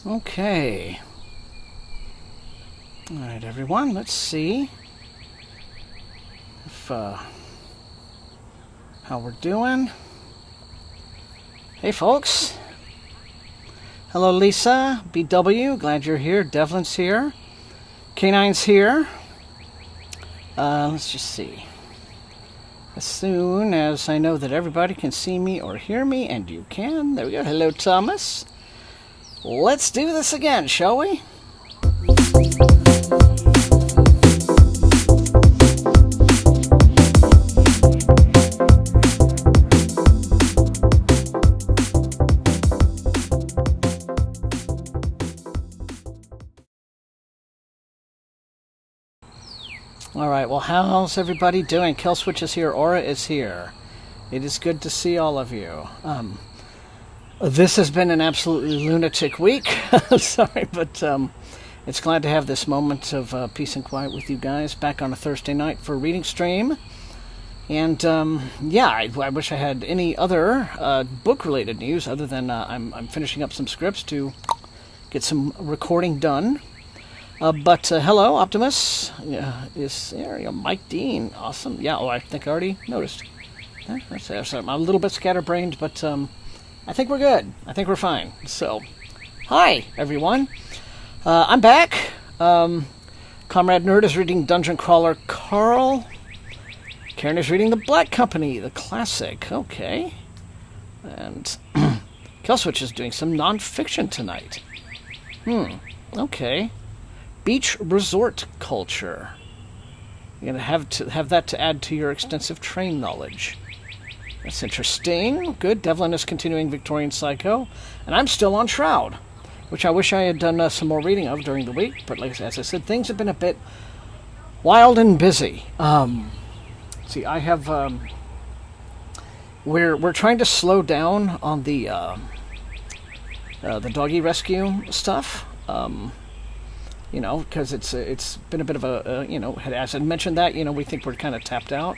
Okay. Alright, everyone, let's see if, how we're doing. Hey, folks. Hello, Lisa, BW, glad you're here. Devlin's here. Canine's here. Let's just see. As soon as I know that everybody can see me or hear me, and you can, there we go. Hello, Thomas. Let's do this again, shall we? Alright, well, how's everybody doing? Killswitch is here, Aura is here. It is good to see all of you. This has been an absolutely lunatic week. Sorry, but it's glad to have this moment of peace and quiet with you guys back on a Thursday night for a reading stream. And yeah, I wish I had any other book-related news other than I'm finishing up some scripts to get some recording done. But hello, Optimus. Is there? Mike Dean, awesome. Yeah, I think I already noticed. I'm a little bit scatterbrained, but I think we're good. I think we're fine. So, hi, everyone. I'm back. Comrade Nerd is reading Dungeon Crawler Carl. Karen is reading The Black Company, the classic. Okay. And Killswitch is doing some non-fiction tonight. Okay. Beach resort culture. You're going to have that to add to your extensive train knowledge. That's interesting. Good. Devlin is continuing Victorian Psycho. And I'm still on Shroud, which I wish I had done some more reading of during the week. But as I said, things have been a bit wild and busy. See, I have... We're trying to slow down on the doggy rescue stuff. You know, because it's been a bit of a, you know, as I mentioned that, you know, we think we're kind of tapped out.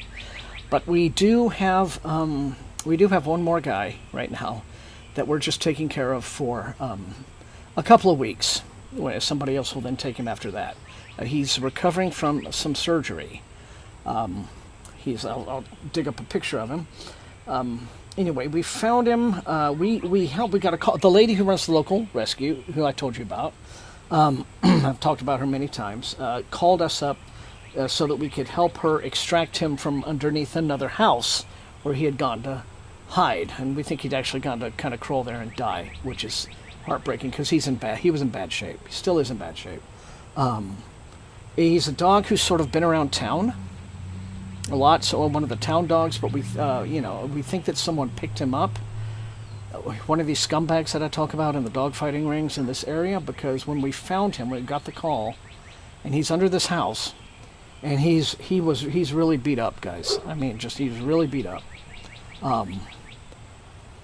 But we do have one more guy right now that we're just taking care of for a couple of weeks. Somebody else will then take him after that. He's recovering from some surgery. I'll dig up a picture of him. Anyway, we found him. We got a call. The lady who runs the local rescue, who I told you about, I've talked about her many times, called us up so that we could help her extract him from underneath another house where he had gone to hide. And we think he'd actually gone to kind of crawl there and die, which is heartbreaking because he was in bad shape. He still is in bad shape. He's a dog who's sort of been around town a lot, so one of the town dogs, but we think that someone picked him up. One of these scumbags that I talk about in the dogfighting rings in this area, because when we found him, we got the call, and he's under this house, and he's really beat up, guys. I mean, he's really beat up.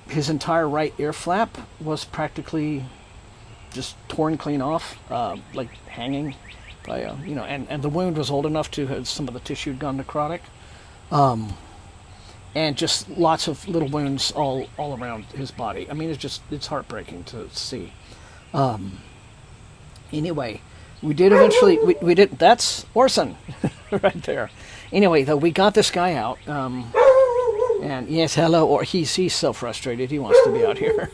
His entire right ear flap was practically just torn clean off, like hanging by and the wound was old enough to have some of the tissue had gone necrotic. And just lots of little wounds all around his body. I mean, it's heartbreaking to see. Anyway, we did eventually, we did, that's Orson, right there. Anyway, though, we got this guy out, and yes, hello, or he's so frustrated, he wants to be out here.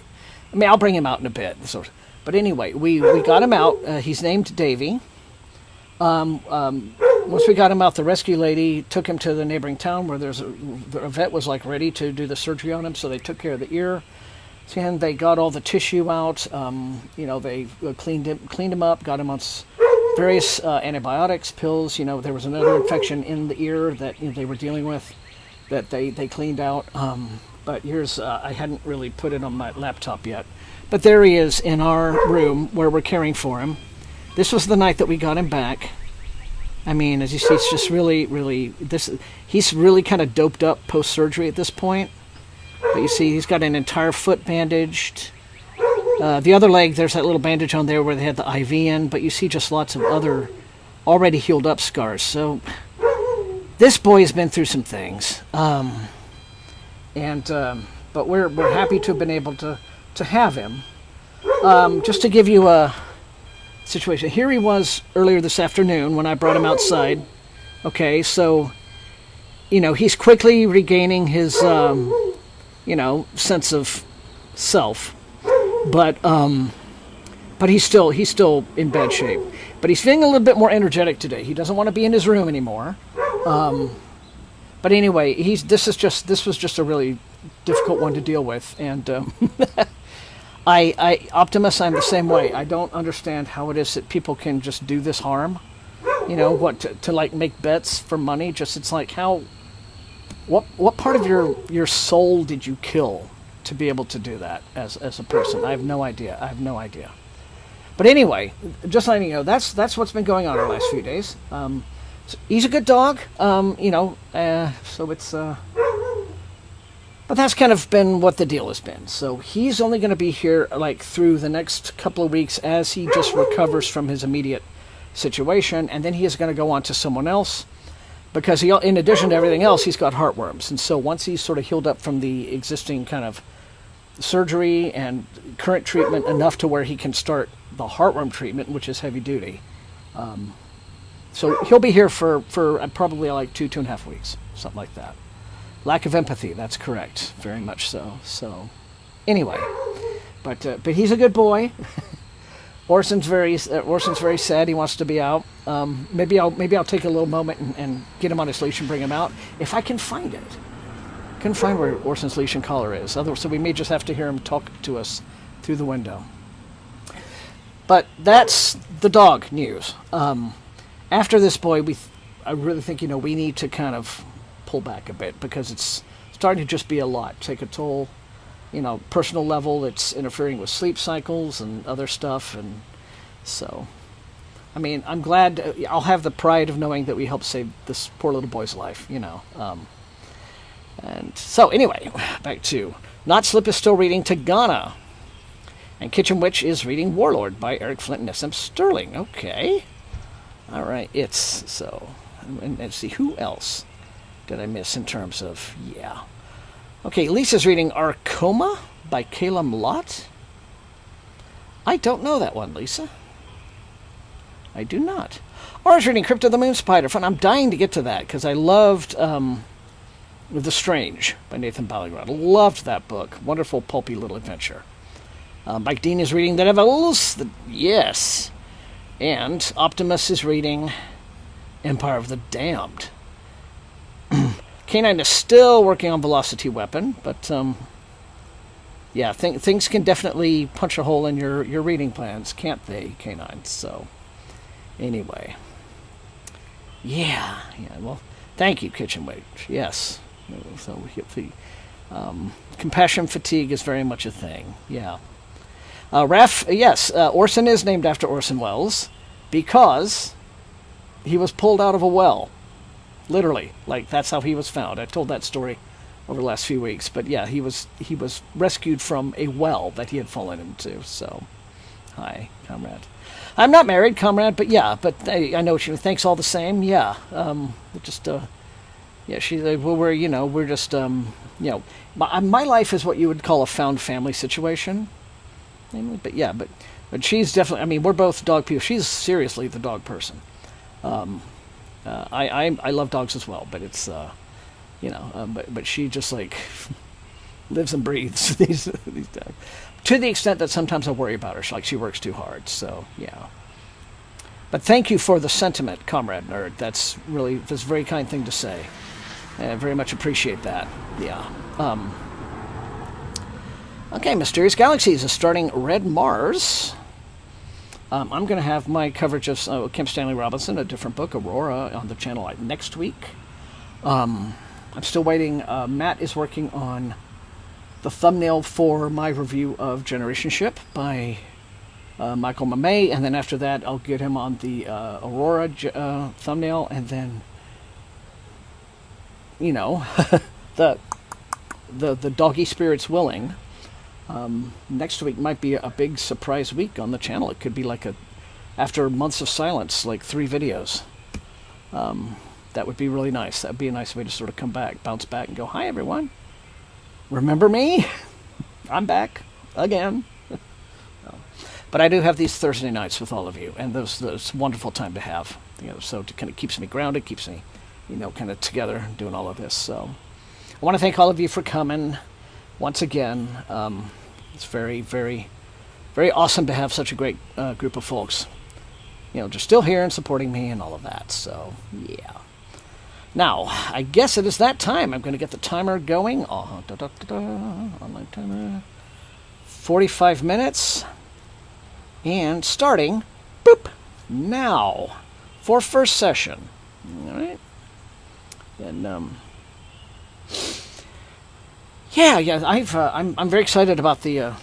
I mean, I'll bring him out in a bit. But anyway, we got him out. He's named Davy. Once we got him out, the rescue lady took him to the neighboring town where the vet was like ready to do the surgery on him, so they took care of the ear. And they got all the tissue out. They cleaned him up, got him on various antibiotics, pills. There was another infection in the ear that they were dealing with that they cleaned out. But here's, I hadn't really put it on my laptop yet. But there he is in our room where we're caring for him. This was the night that we got him back. I mean, as you see, it's just really, he's really kind of doped up post-surgery at this point. But you see, he's got an entire foot bandaged. The other leg, there's that little bandage on there where they had the IV in, but you see just lots of other already healed up scars. So this boy has been through some things. But we're happy to have been able to have him. just to give you a situation. Here he was earlier this afternoon when I brought him outside. Okay, so, he's quickly regaining his, sense of self. But he's still in bad shape. But he's feeling a little bit more energetic today. He doesn't want to be in his room anymore. But anyway, this was just a really difficult one to deal with, and Optimus, I'm the same way. I don't understand how it is that people can just do this harm. To like make bets for money. It's like what part of your soul did you kill to be able to do that as a person? I have no idea. But anyway, just letting you know, that's what's been going on the last few days. So he's a good dog, so it's... But that's kind of been what the deal has been. So he's only going to be here through the next couple of weeks as he just recovers from his immediate situation, and then he is going to go on to someone else because in addition to everything else, he's got heartworms. And so once he's sort of healed up from the existing kind of surgery and current treatment enough to where he can start the heartworm treatment, which is heavy duty. So he'll be here for probably 2.5 weeks, something like that. Lack of empathy, that's correct, very much so. So, anyway, but he's a good boy. Orson's very sad. He wants to be out. Maybe I'll take a little moment and get him on his leash and bring him out if I can find it. Couldn't find where Orson's leash and collar is. So we may just have to hear him talk to us through the window. But that's the dog news. After this boy, I really think we need to kind of pull back a bit because it's starting to just be a lot, take a toll, personal level. It's interfering with sleep cycles and other stuff, and so I'm glad. I'll have the pride of knowing that we helped save this poor little boy's life, and so anyway, back to Not Slip is still reading Tagana, and Kitchen Witch is reading Warlord by Eric Flint and S.M. Sterling. Okay, all right, and let's see, who else did I miss in terms of, Okay, Lisa's reading Arcoma by Calum Lott. I don't know that one, Lisa. I do not. Aura's reading Crypt of the Moon Spider. Fun. I'm dying to get to that, because I loved The Strange by Nathan Ballingrod. Loved that book. Wonderful, pulpy little adventure. Mike Dean is reading The Devils. Yes. And Optimus is reading Empire of the Damned. Canine is still working on Velocity Weapon, but things can definitely punch a hole in your reading plans, can't they, Canine? So, anyway. Well, thank you, Kitchen Witch. Yes. So we get the compassion fatigue is very much a thing. Yeah. Yes, Orson is named after Orson Welles because he was pulled out of a well. Literally, that's how he was found. I told that story over the last few weeks, but yeah, he was rescued from a well that he had fallen into. So, hi, comrade. I'm not married, comrade, but I know what you mean. Thanks all the same. Yeah, we're just my life is what you would call a found family situation. But she's definitely. We're both dog people. She's seriously the dog person. I love dogs as well, but it's but she just lives and breathes these dogs to the extent that sometimes I worry about her. She works too hard. So yeah. But thank you for the sentiment, Comrade Nerd. That's a very kind thing to say. I very much appreciate that. Yeah. Okay, Mysterious Galaxies is starting Red Mars. I'm going to have my coverage of Kim Stanley Robinson, a different book, Aurora, on the channel next week. I'm still waiting. Matt is working on the thumbnail for my review of Generation Ship by Michael Mamey, and then after that I'll get him on the Aurora thumbnail, and then the Doggy Spirits Willing. Next week might be a big surprise week on the channel. It could be after months of silence, 3 videos. That would be really nice. That would be a nice way to sort of bounce back and go, hi everyone. Remember me? I'm back again. But I do have these Thursday nights with all of you, and those wonderful time to have. So it kind of keeps me grounded, keeps me, kind of together, doing all of this. So I want to thank all of you for coming once again. It's very, very, very awesome to have such a great group of folks, just still here and supporting me and all of that. So yeah. Now, I guess it is that time. I'm going to get the timer going. Online timer. 45 minutes. And starting, boop, now, for first session. All right. And, yeah, I'm very excited about the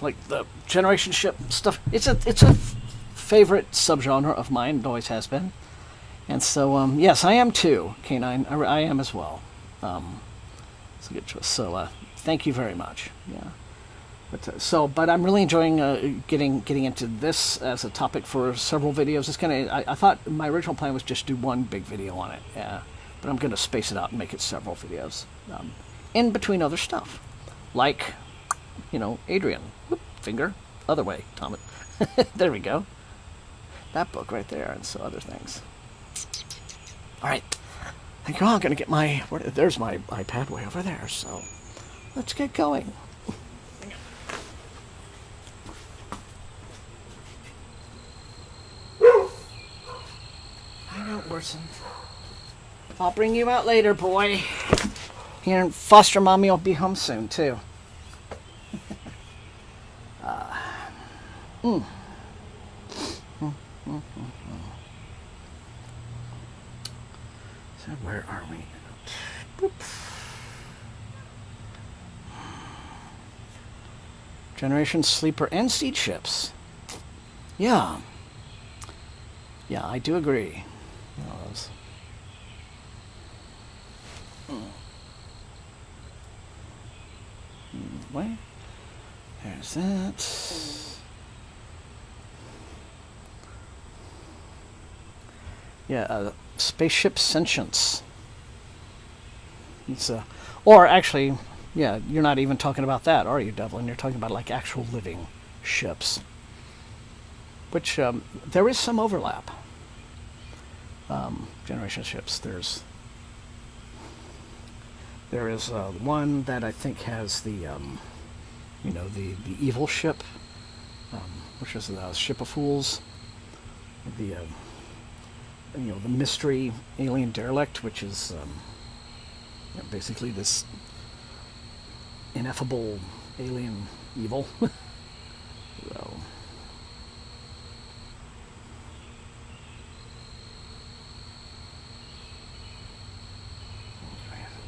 generation ship stuff. It's a favorite subgenre of mine. It always has been. And so, yes, I am too, K9. I am as well. It's a good choice. So, thank you very much. Yeah. But I'm really enjoying getting into this as a topic for several videos. It's I thought my original plan was just do one big video on it. Yeah. But I'm going to space it out and make it several videos. In between other stuff. Like, Adrian. Whoop, finger. Other way, Thomas. There we go. That book right there, and so other things. All right, thank you all. I'm going to get there's my iPad way over there, so let's get going. I know, Orson. I'll bring you out later, boy. Here, and foster mommy will be home soon, too. So where are we? Boop. Generation Sleeper and Seed Ships. Yeah. Yeah, I do agree. Wait. There's that. Yeah, spaceship sentience. It's or actually, yeah, you're not even talking about that, are you, Devlin? You're talking about like actual living ships, which there is some overlap. Generation ships. There is one that I think has the the evil ship, which is the Ship of Fools. The the mystery alien derelict, which is basically this ineffable alien evil. So.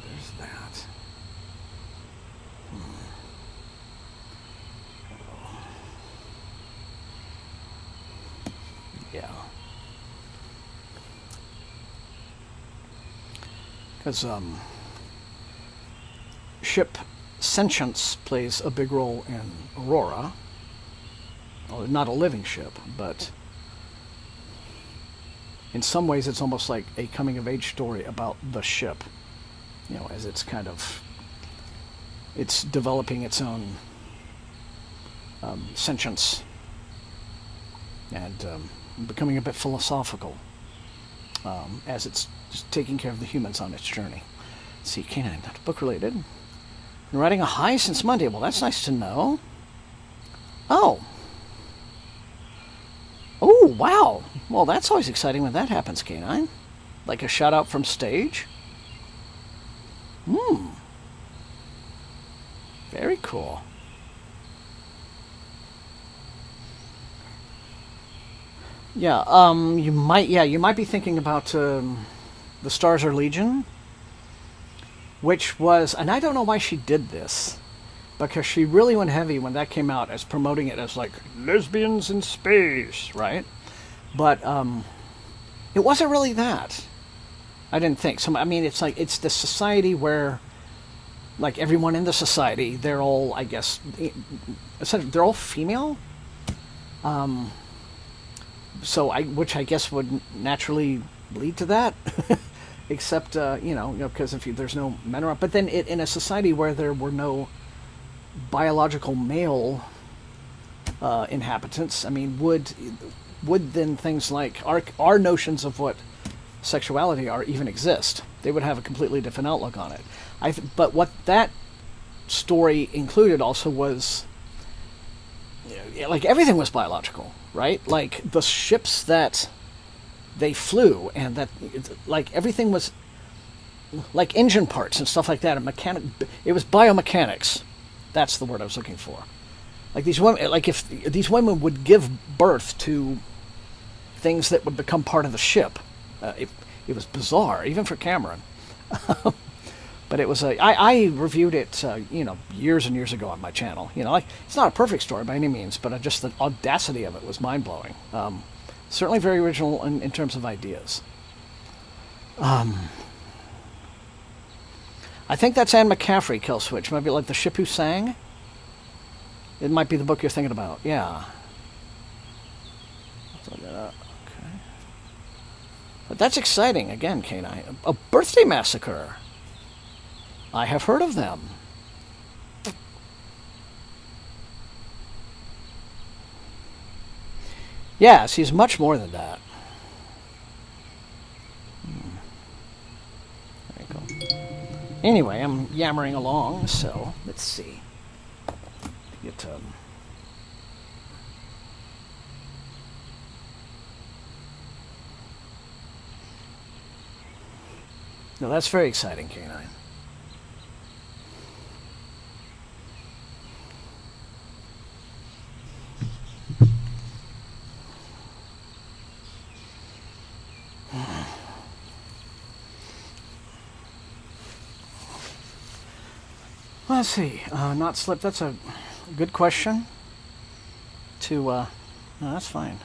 There's that. Yeah. Because ship sentience plays a big role in Aurora. Well, not a living ship, but in some ways it's almost like a coming-of-age story about the ship. As it's it's developing its own sentience and becoming a bit philosophical as it's just taking care of the humans on its journey. Let's see, K9, not book related. Been riding a high since Monday. Well, that's nice to know. Oh, wow. Well, that's always exciting when that happens, K9. Like a shout out from stage. Very cool. Yeah, you might be thinking about the Stars Are Legion, which was, and I don't know why she did this, because she really went heavy when that came out as promoting it as like lesbians in space, right? But it wasn't really that. I didn't think so. I mean, it's like it's the society where, like, everyone in the society, they're all, I guess, essentially they're all female. Which I guess would naturally lead to that, except because if there's no men around. But then in a society where there were no biological male inhabitants, I mean, would then things like our notions of what sexuality are even exist? They would have a completely different outlook on it. But what that story included also was, like, everything was biological, right? Like the ships that they flew, and that, like, everything was like engine parts and stuff like that. It was biomechanics. That's the word I was looking for. Like these women, like if these women would give birth to things that would become part of the ship, it was bizarre, even for Cameron. But it was I reviewed it, years and years ago on my channel. Like, it's not a perfect story by any means, but just the audacity of it was mind blowing. Certainly very original in terms of ideas. I think that's Anne McCaffrey, Killswitch. Might be like The Ship Who Sang. It might be the book you're thinking about. Yeah. Let's look it up. Okay. But that's exciting. Again, K9. A birthday massacre. I have heard of them. Yes, he's much more than that. There you go. Anyway, I'm yammering along, so let's see. Get No, that's very exciting, K9. Let's see. Not slip. That's a good question. No, that's fine.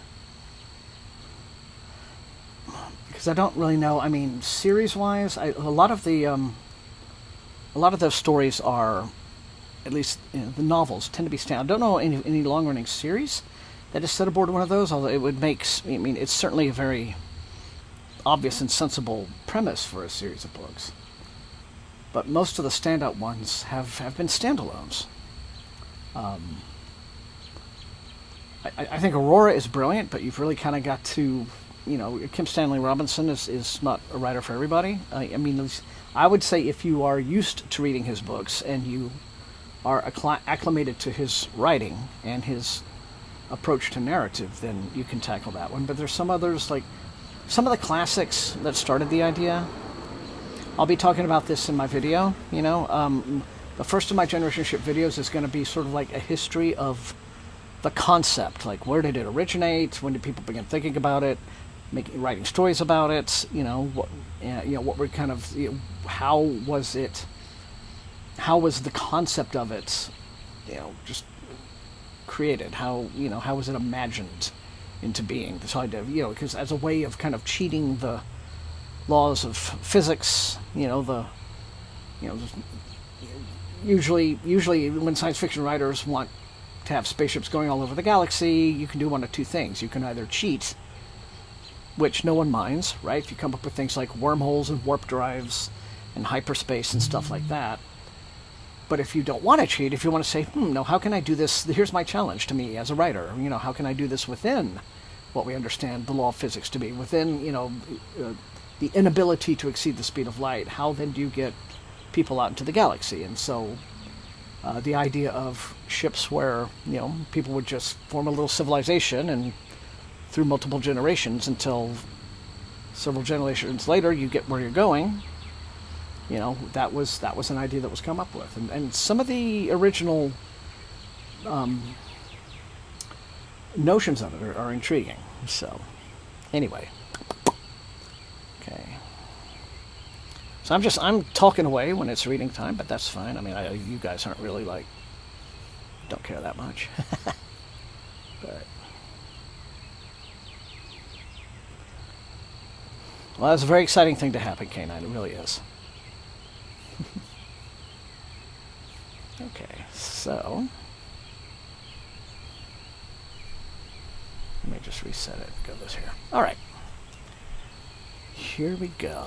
Because I don't really know. I mean, series-wise, a lot of those stories are, at least the novels tend to be I don't know any long-running series that is set aboard one of those. Although it would make. I mean, it's certainly a very obvious and sensible premise for a series of books. But most of the standout ones have been standalones. I think Aurora is brilliant, but you've really kind of got to, Kim Stanley Robinson is not a writer for everybody. I mean, I would say if you are used to reading his books and you are acclimated to his writing and his approach to narrative, then you can tackle that one. But there's some others, like some of the classics that started the idea. I'll be talking about this in my video, the first of my Generation Ship videos is going to be sort of like a history of the concept, like where did it originate, when did people begin thinking about it, writing stories about it, what were kind of, how was the concept of it, just created, how was it imagined into being, this idea, because as a way of kind of cheating the laws of physics, usually when science fiction writers want to have spaceships going all over the galaxy, you can do one of two things. You can either cheat, which no one minds, right? If you come up with things like wormholes and warp drives and hyperspace and stuff like that. But if you don't want to cheat, if you want to say, no, how can I do this? Here's my challenge to me as a writer. How can I do this within what we understand the law of physics to be? Within, the inability to exceed the speed of light. How then do you get people out into the galaxy? And so the idea of ships where, people would just form a little civilization and through multiple generations until several generations later you get where you're going, that was an idea that was come up with. And some of the original notions of it are intriguing. So anyway. Okay. So I'm talking away when it's reading time, but that's fine. I mean, you guys aren't really don't care that much. But well, that's a very exciting thing to happen, K9. It really is. Okay, so let me just reset it. Go this here. All right. Here we go.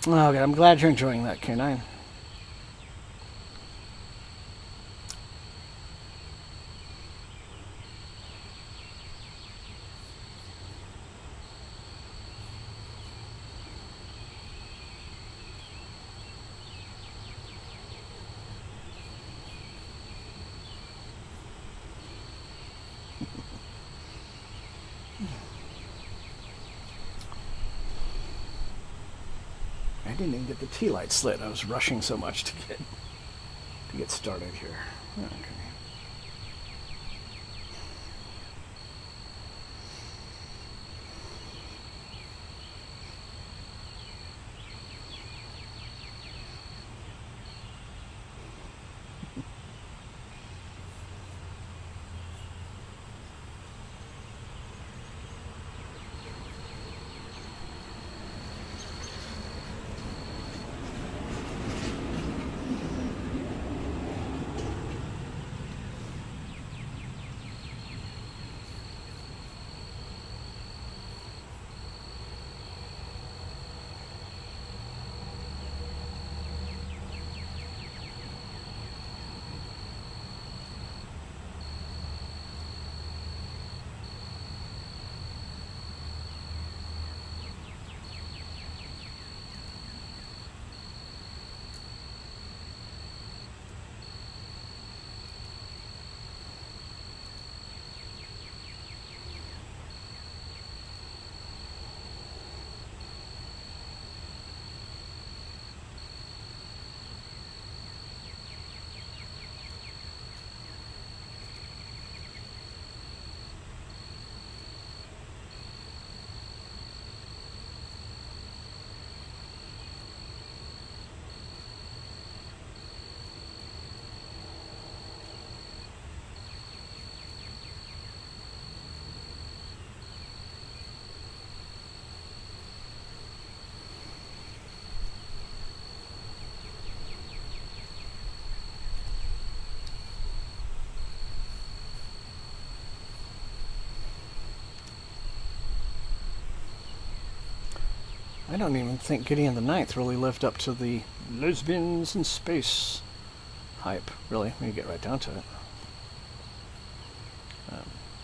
Oh, good. I'm glad you're enjoying that, K9. I didn't even get the tea lights lit. I was rushing so much to get started here. Okay. I don't even think Gideon the Ninth really lived up to the lesbians in space hype, really, when you get right down to it.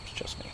It's just me.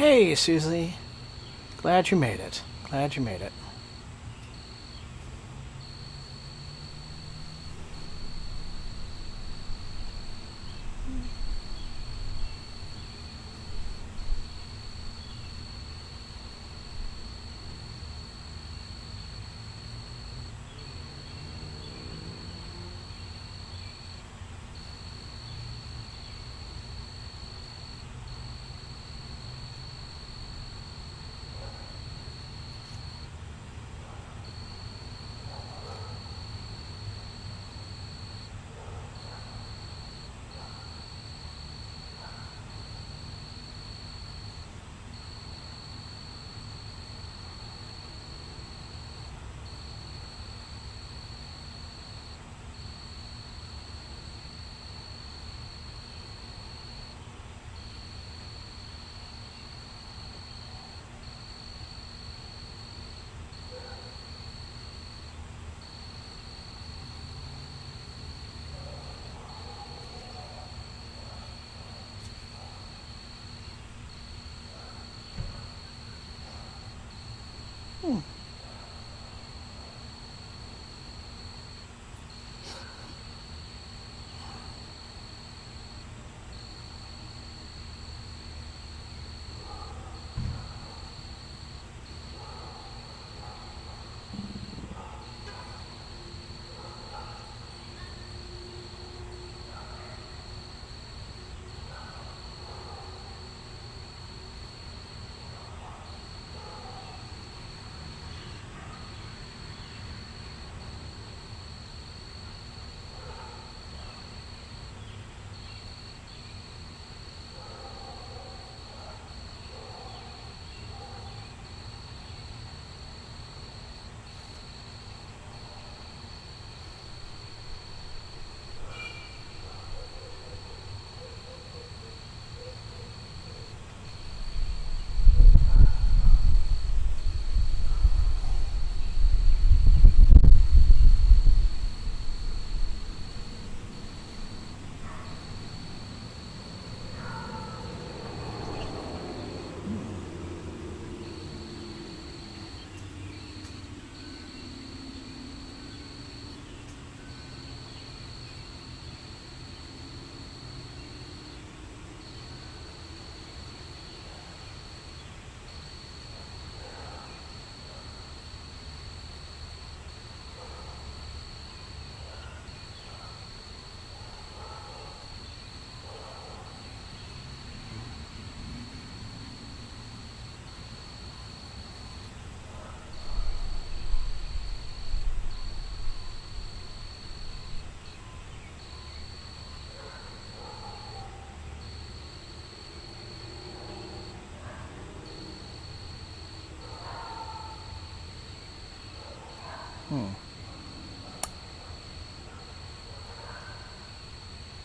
Hey, Susie. Glad you made it. Glad you made it.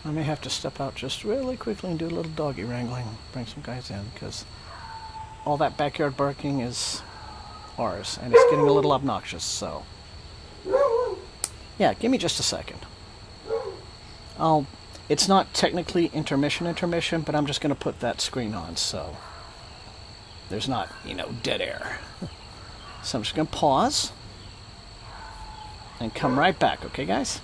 I may have to step out just really quickly and do a little doggy wrangling, bring some guys in, because all that backyard barking is ours, and it's getting a little obnoxious, so. Yeah, give me just a second. It's not technically intermission, but I'm just going to put that screen on, so there's not, dead air. So I'm just going to pause and come right back, okay, guys?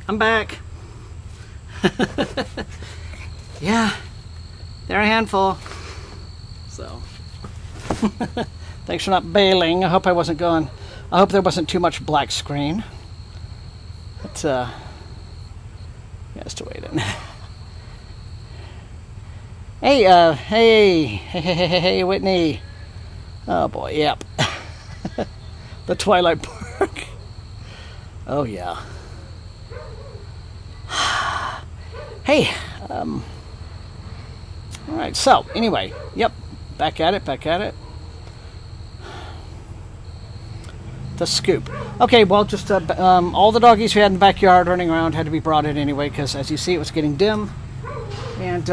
I'm back. Yeah, they're a handful. So, thanks for not bailing. I hope I wasn't going. I hope there wasn't too much black screen. But, yeah, just to wait in. Hey, Whitney. Oh boy, yep. The Twilight Park. Oh yeah. Hey, alright, so, anyway, yep, back at it. The scoop. Okay, well, just all the doggies we had in the backyard running around had to be brought in anyway, because as you see, it was getting dim. And,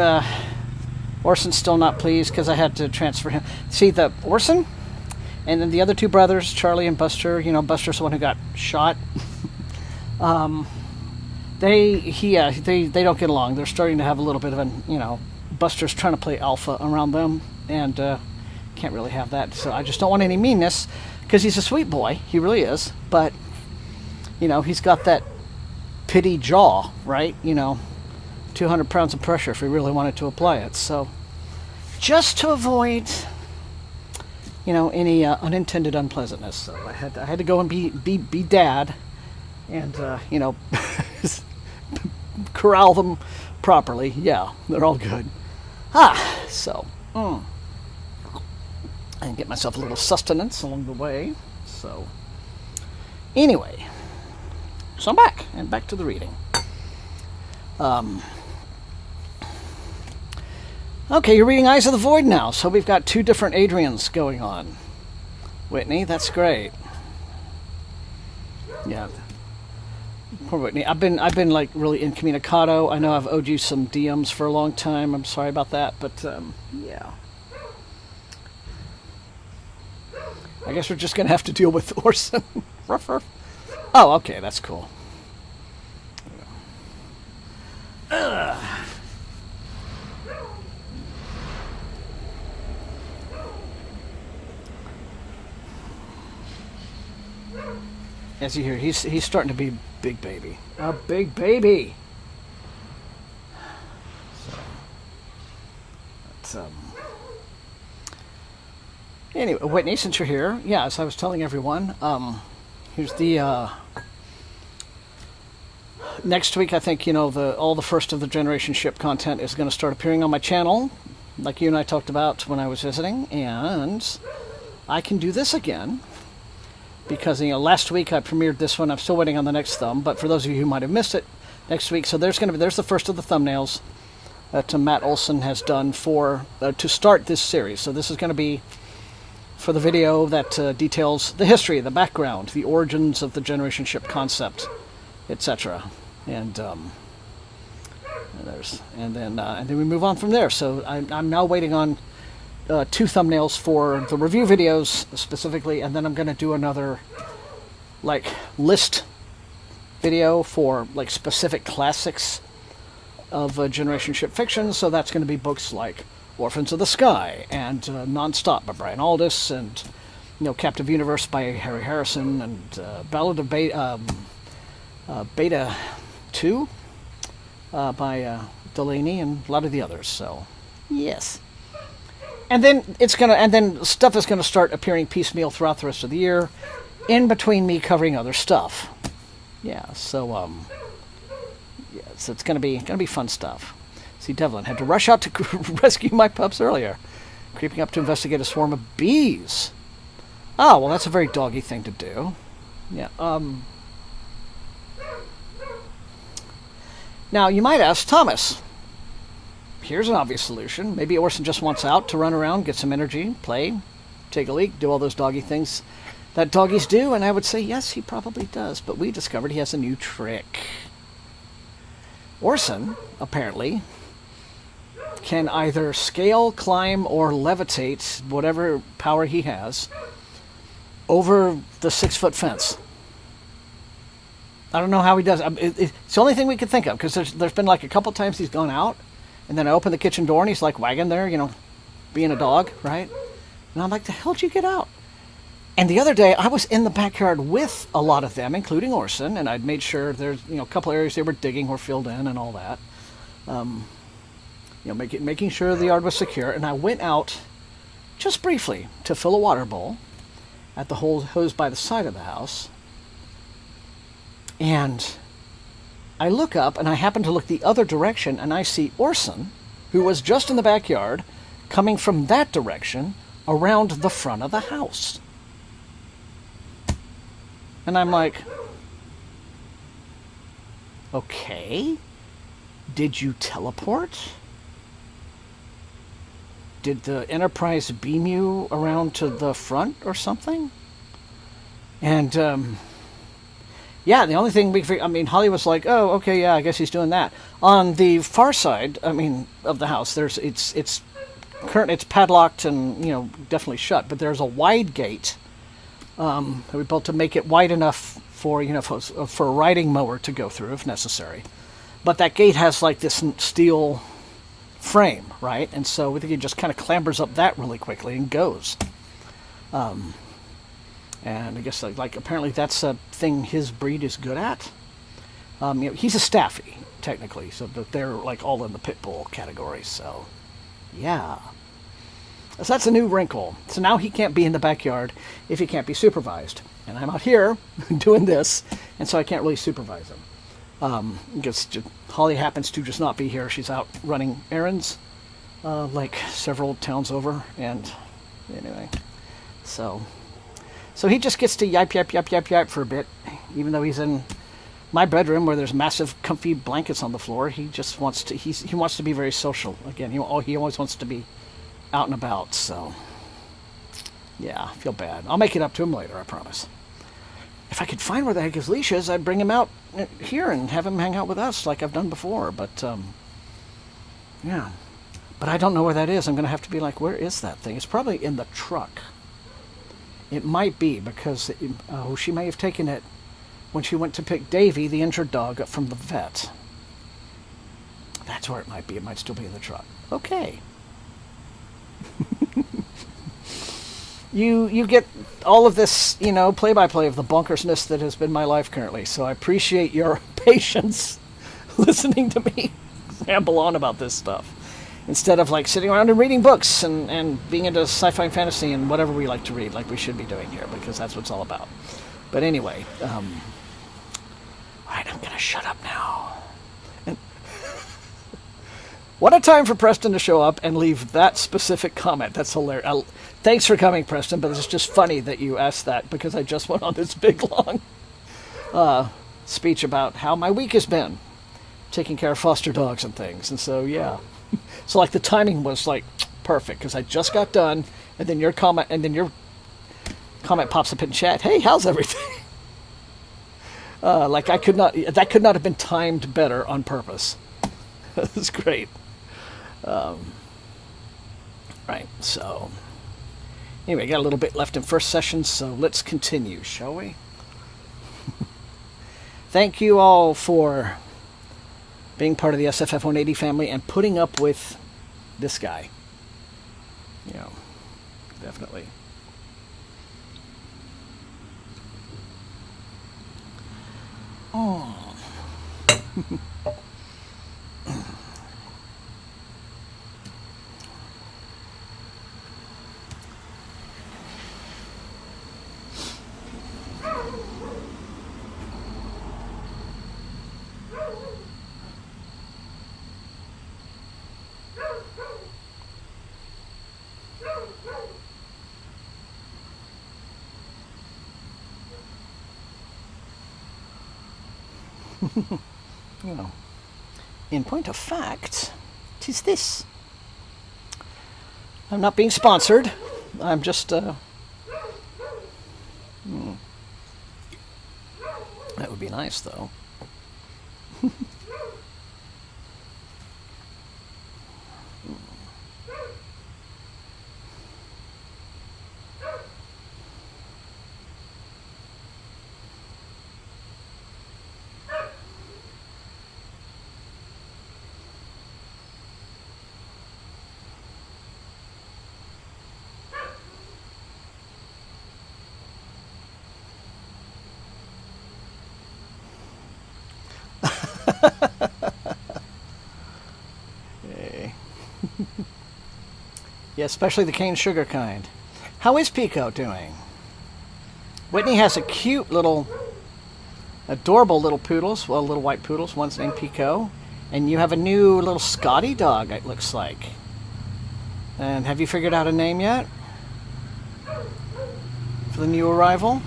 Orson's still not pleased because I had to transfer him. See, the Orson, and then the other two brothers, Charlie and Buster, you know, Buster's the one who got shot. They don't get along. They're starting to have a little bit of an, you know, Buster's trying to play alpha around them, and can't really have that. So I just don't want any meanness, because he's a sweet boy. He really is. But, you know, he's got that pity jaw, right? You know, 200 pounds of pressure if we really wanted to apply it. So just to avoid, you know, any unintended unpleasantness. So I had to go and be dad, and you know, corral them properly. Yeah, they're all good. So and get myself a little sustenance along the way. So anyway, so I'm back to the reading. Okay, you're reading Eyes of the Void now, so we've got two different Adrians going on. Whitney, that's great. Yeah. Poor Whitney. I've been like really incommunicado. I know I've owed you some DMs for a long time. I'm sorry about that, but yeah. I guess we're just gonna have to deal with Orson. Ruff, ruff. Oh, okay, that's cool. As you hear, he's starting to be big baby. A big baby. So, anyway, Whitney, since you're here, yeah, as I was telling everyone, here's the next week. I think, you know, all the first of the Generation Ship content is going to start appearing on my channel, like you and I talked about when I was visiting, and I can do this again. Because, you know, last week I premiered this one. I'm still waiting on the next thumb, but for those of you who might have missed it, next week. So there's the first of the thumbnails that Matt Olson has done for to start this series. So this is going to be for the video that details the history, the background, the origins of the Generation Ship concept, etc. And then we move on from there. So I'm now waiting on two thumbnails for the review videos specifically, and then I'm going to do another like list video for like specific classics of Generation Ship fiction. So that's going to be books like Orphans of the Sky and Nonstop by Brian Aldiss, and, you know, Captive Universe by Harry Harrison, and Ballad of Beta 2 by Delaney, and a lot of the others. So yes. And then stuff is gonna start appearing piecemeal throughout the rest of the year, in between me covering other stuff. Yeah, so so it's gonna be fun stuff. See, Devlin had to rush out to rescue my pups earlier, creeping up to investigate a swarm of bees. Oh, well, that's a very doggy thing to do. Yeah. Now you might ask, Thomas, here's an obvious solution. Maybe Orson just wants out to run around, get some energy, play, take a leak, do all those doggy things that doggies do. And I would say, yes, he probably does. But we discovered he has a new trick. Orson, apparently, can either scale, climb, or levitate, whatever power he has, over the 6-foot fence. I don't know how he does it. It's the only thing we could think of, because there's been like a couple times he's gone out, and then I open the kitchen door and he's like wagging there, you know, being a dog, right? And I'm like, the hell did you get out? And the other day, I was in the backyard with a lot of them, including Orson, and I'd made sure there's, a couple areas they were digging were filled in and all that. Making sure the yard was secure. And I went out just briefly to fill a water bowl at the hose by the side of the house. And I look up, and I happen to look the other direction, and I see Orson, who was just in the backyard, coming from that direction around the front of the house. And I'm like, okay, did you teleport? Did the Enterprise beam you around to the front or something? And, yeah, the only thing Holly was like, oh, okay, yeah, I guess he's doing that. On the far side, of the house, it's padlocked and, definitely shut, but there's a wide gate that we built to make it wide enough for a riding mower to go through if necessary. But that gate has like this steel frame, right? And so we think he just kind of clambers up that really quickly and goes. And I guess like apparently that's a thing his breed is good at. He's a staffy technically, so that they're like all in the pit bull category. So yeah. So that's a new wrinkle. So now he can't be in the backyard if he can't be supervised. And I'm out here doing this, and so I can't really supervise him. Because Holly happens to just not be here. She's out running errands, like several towns over. And anyway, so he just gets to yip for a bit, even though he's in my bedroom where there's massive comfy blankets on the floor. He just wants to, he wants to be very social. Again, he always wants to be out and about, so yeah, I feel bad. I'll make it up to him later, I promise. If I could find where the heck his leash is, I'd bring him out here and have him hang out with us like I've done before, but yeah. But I don't know where that is. I'm going to have to be like, where is that thing? It's probably in the truck. It might be, because she may have taken it when she went to pick Davy, the injured dog, up from the vet. That's where it might be. It might still be in the truck. Okay. You get all of this, play-by-play of the bonkersness that has been my life currently. So I appreciate your patience listening to me ramble on about this stuff, instead of like sitting around and reading books and being into sci-fi and fantasy and whatever we like to read, like we should be doing here, because that's what it's all about. But anyway, all right, I'm gonna shut up now. And what a time for Preston to show up and leave that specific comment. That's hilarious. Thanks for coming, Preston, but it's just funny that you asked that, because I just went on this big, long speech about how my week has been, taking care of foster dogs and things. And so, yeah. So, like, the timing was, like, perfect, because I just got done, and then your comment pops up in chat. Hey, how's everything? That could not have been timed better on purpose. That's great. Right, so anyway, got a little bit left in first session, so let's continue, shall we? Thank you all for being part of the SFF180 family and putting up with this guy. Definitely. Oh. In point of fact, 'tis this. I'm not being sponsored. I'm just, That would be nice, though. Yeah, especially the cane sugar kind. How is Pico doing? Whitney has a cute little, adorable little poodles. Well, little white poodles. One's named Pico. And you have a new little Scotty dog, it looks like. And have you figured out a name yet? For the new arrival?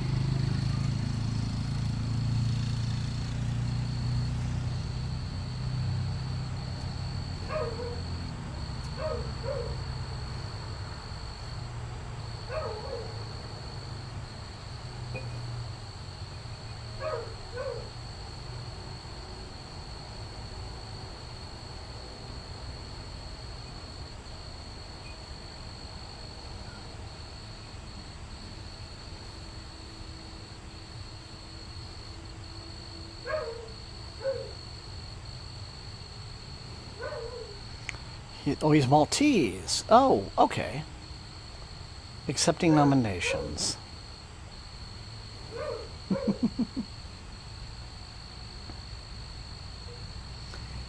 Oh, he's Maltese. Oh, okay. Accepting nominations.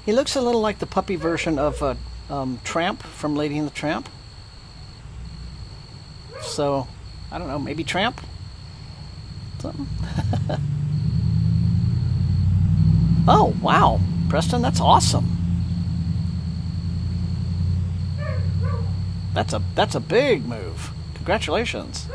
He looks a little like the puppy version of Tramp from Lady and the Tramp. So, I don't know, maybe Tramp? Something. Oh, wow. Preston, that's awesome. That's a big move. Congratulations.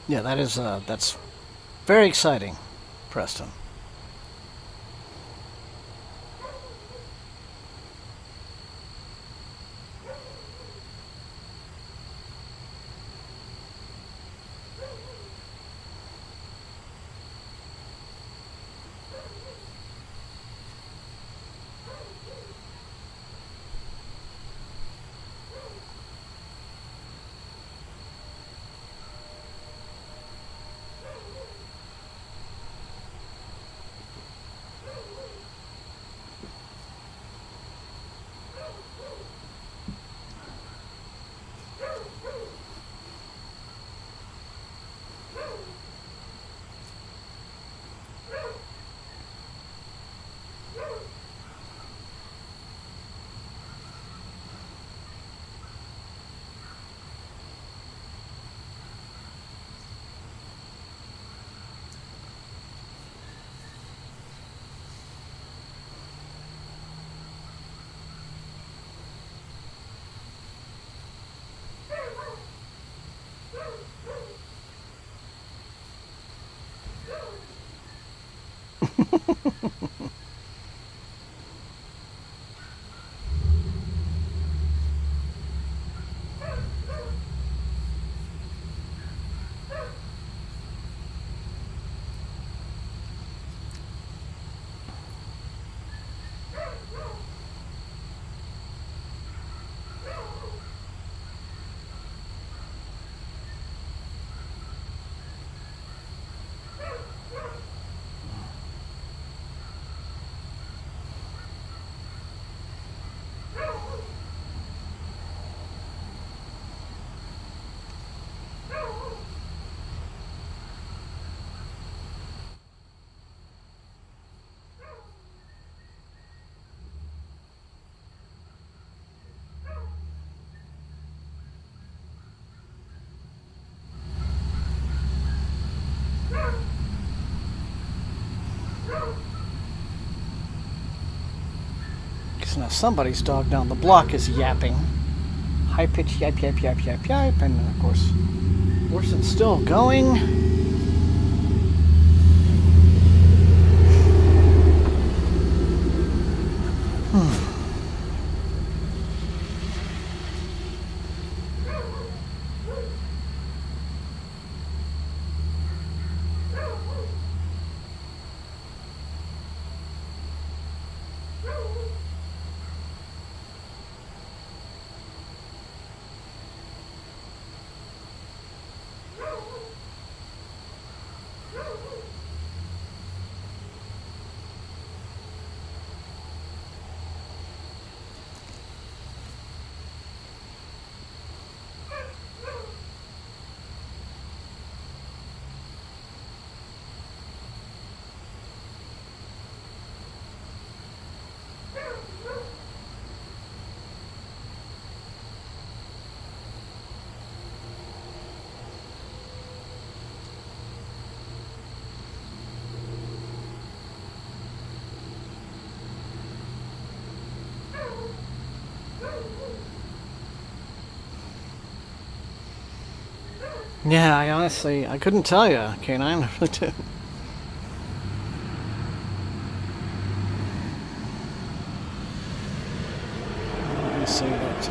Yeah, that's very exciting, Preston. dogs. Now somebody's dog down the block is yapping. High-pitched yap, yap, yap, yap, yap. And of course, Orson's still going. Yeah, I couldn't tell you, Canine. I really did. Let me see that.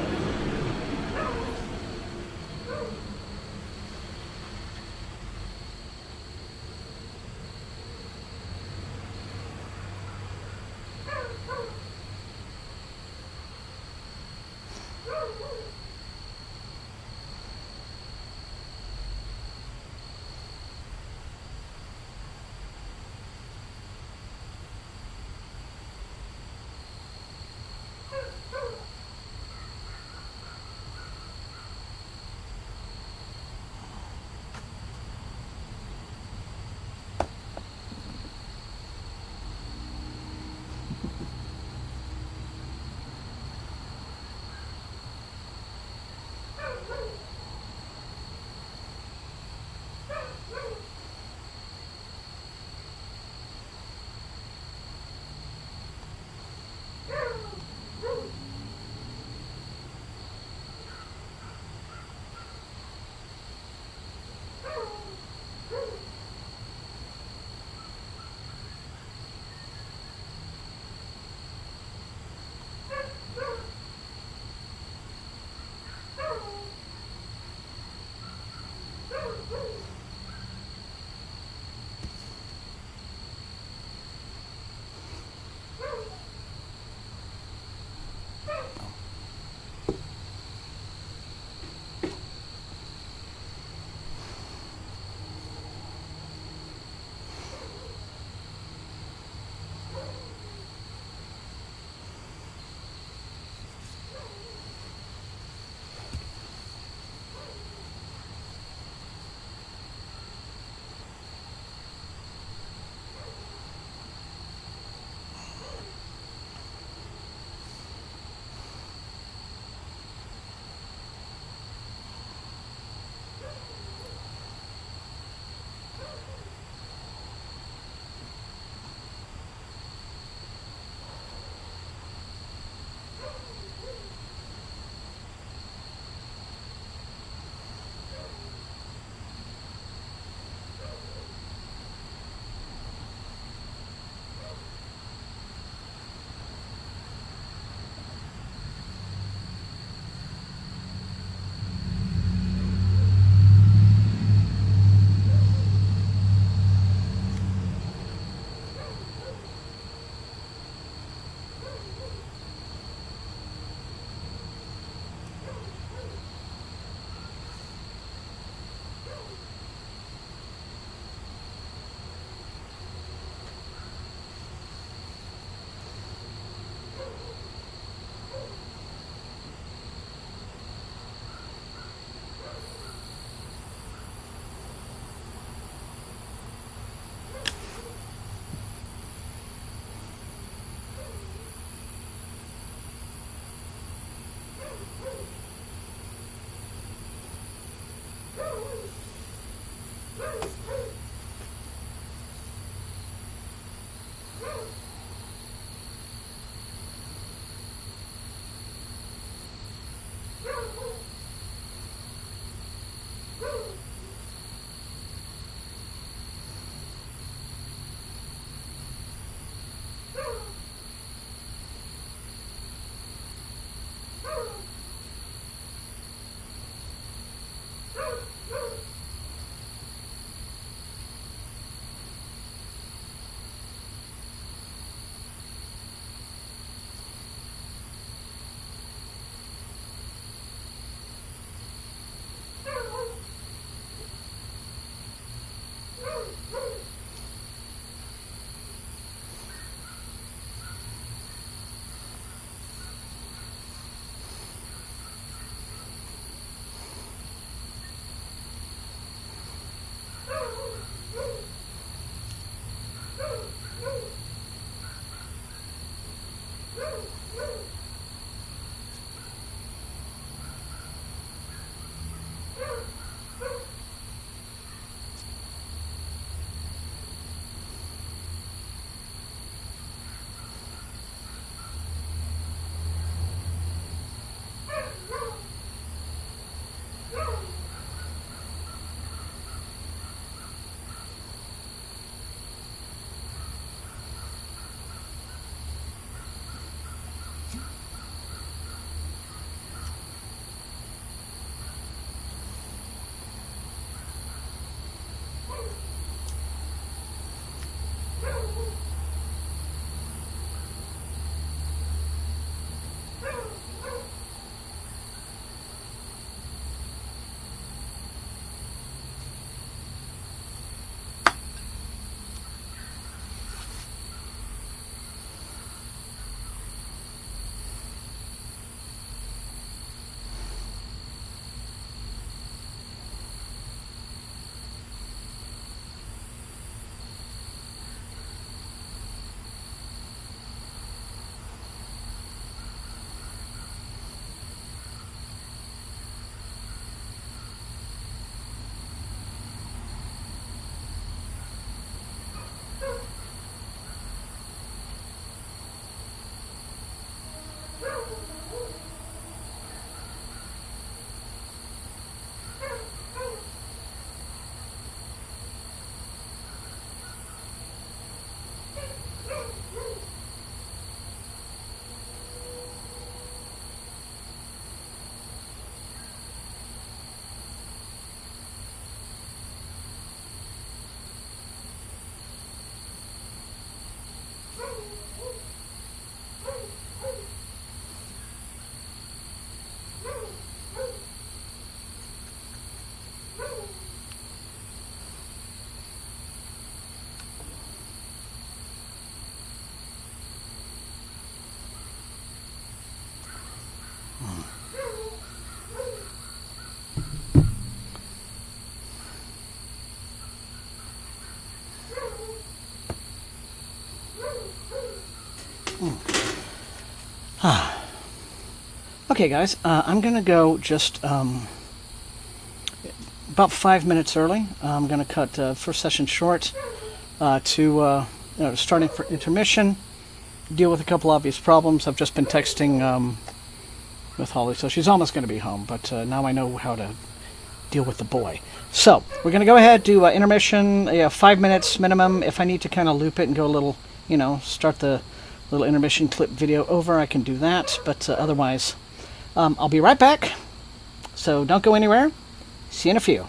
Okay, guys, I'm going to go just about 5 minutes early. I'm going to cut first session short to starting for intermission, deal with a couple obvious problems. I've just been texting with Holly, so she's almost going to be home, but now I know how to deal with the boy. So we're going to go ahead, do intermission, 5 minutes minimum. If I need to kind of loop it and go a little, start the little intermission clip video over, I can do that, but otherwise I'll be right back, so don't go anywhere. See you in a few.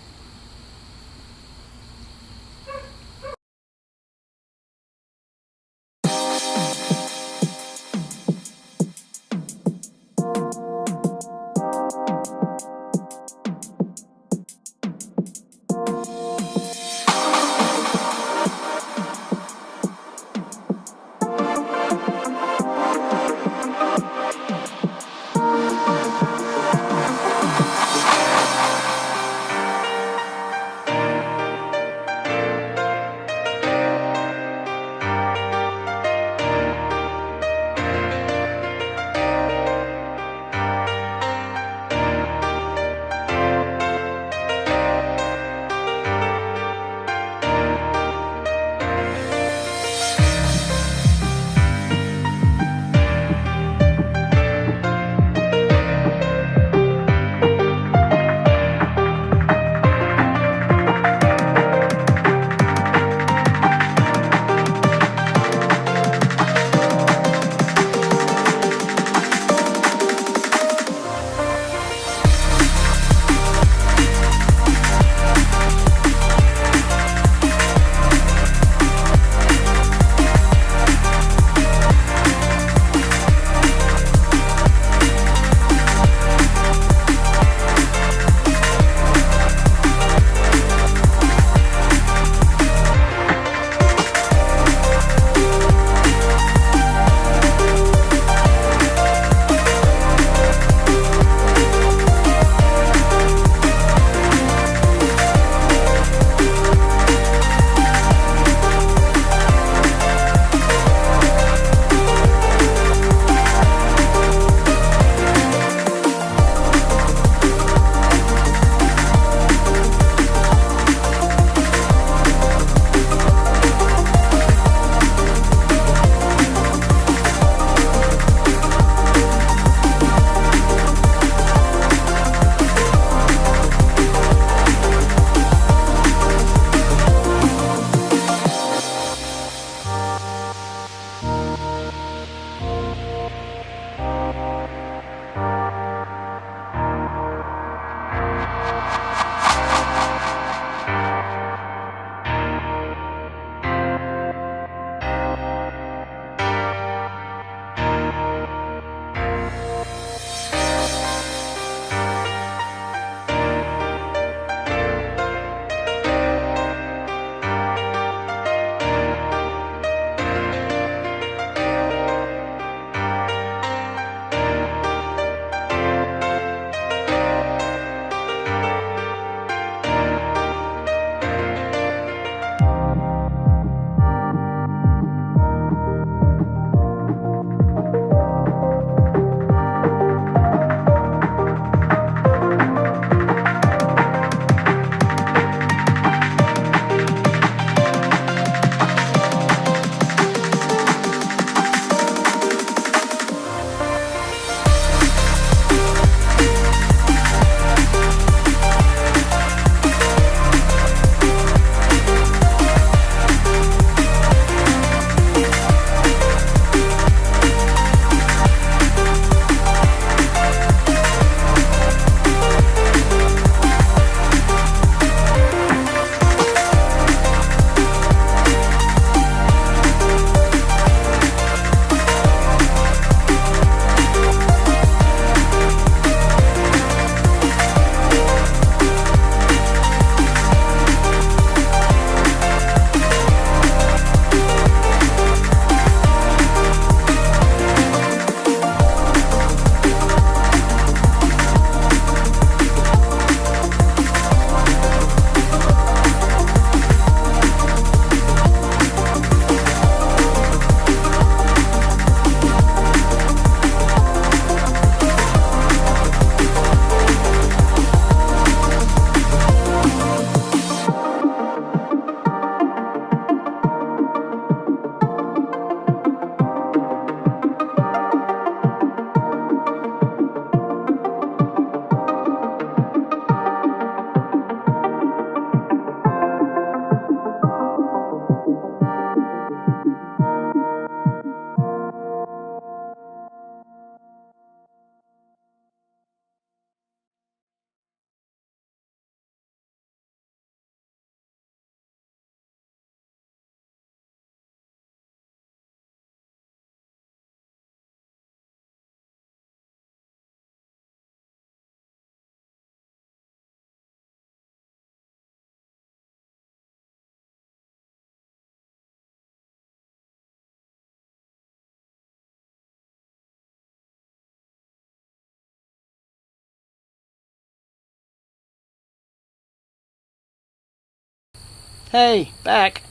Hey, back.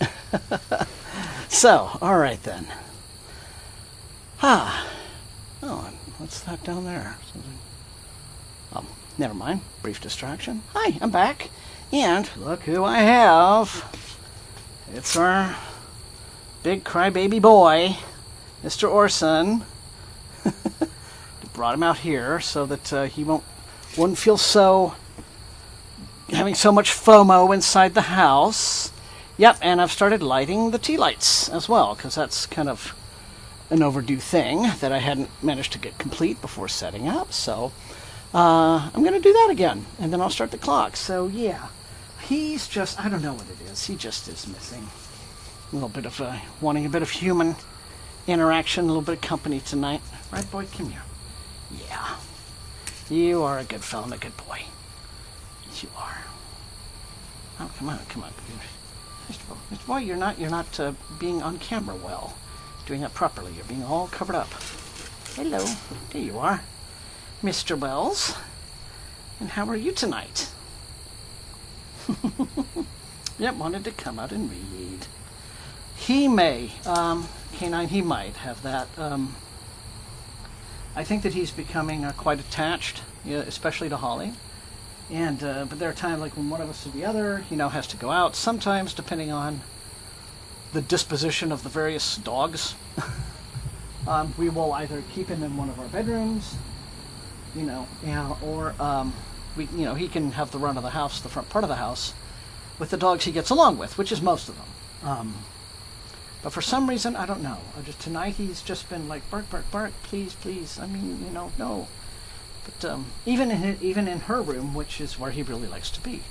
So, all right then. Oh, what's that down there? Never mind. Brief distraction. Hi, I'm back. And look who I have. It's our big crybaby boy, Mr. Orson. Brought him out here so that he wouldn't feel having so much FOMO inside the house. Yep, and I've started lighting the tea lights as well, because that's kind of an overdue thing that I hadn't managed to get complete before setting up. So I'm going to do that again, and then I'll start the clock. So yeah, he's just, I don't know what it is. He just is missing a little bit of, wanting a bit of human interaction, a little bit of company tonight. Right, boy? Come here. Yeah. You are a good fellow and a good boy. Yes, you are. Oh, come on. Mr. Boy, you're not being on camera well. Doing that properly. You're being all covered up. Hello. There you are. Mr. Wells. And how are you tonight? Yep, wanted to come out and read. He may, Canine, he might have that. I think that he's becoming quite attached, especially to Holly. And but there are times like when one of us or the other, has to go out. Sometimes, depending on the disposition of the various dogs, we will either keep him in one of our bedrooms, or he can have the run of the house, the front part of the house, with the dogs he gets along with, which is most of them. But for some reason, I don't know. Tonight he's just been like, bark, bark, bark, please, please. I mean, no. But even in her room, which is where he really likes to be,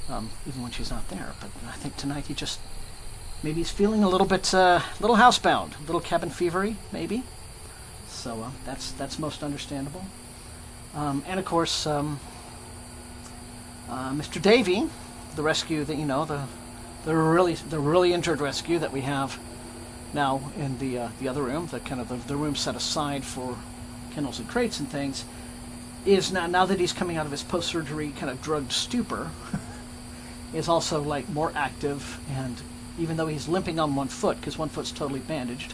even when she's not there. But I think tonight maybe he's feeling a little bit, little housebound, a little cabin fevery, maybe. So that's most understandable. And of course, Mr. Davy, the rescue that the really injured rescue that we have now in the other room, the room set aside for kennels and crates and things, is now that he's coming out of his post-surgery kind of drugged stupor, is also like more active. And even though he's limping on one foot, because one foot's totally bandaged,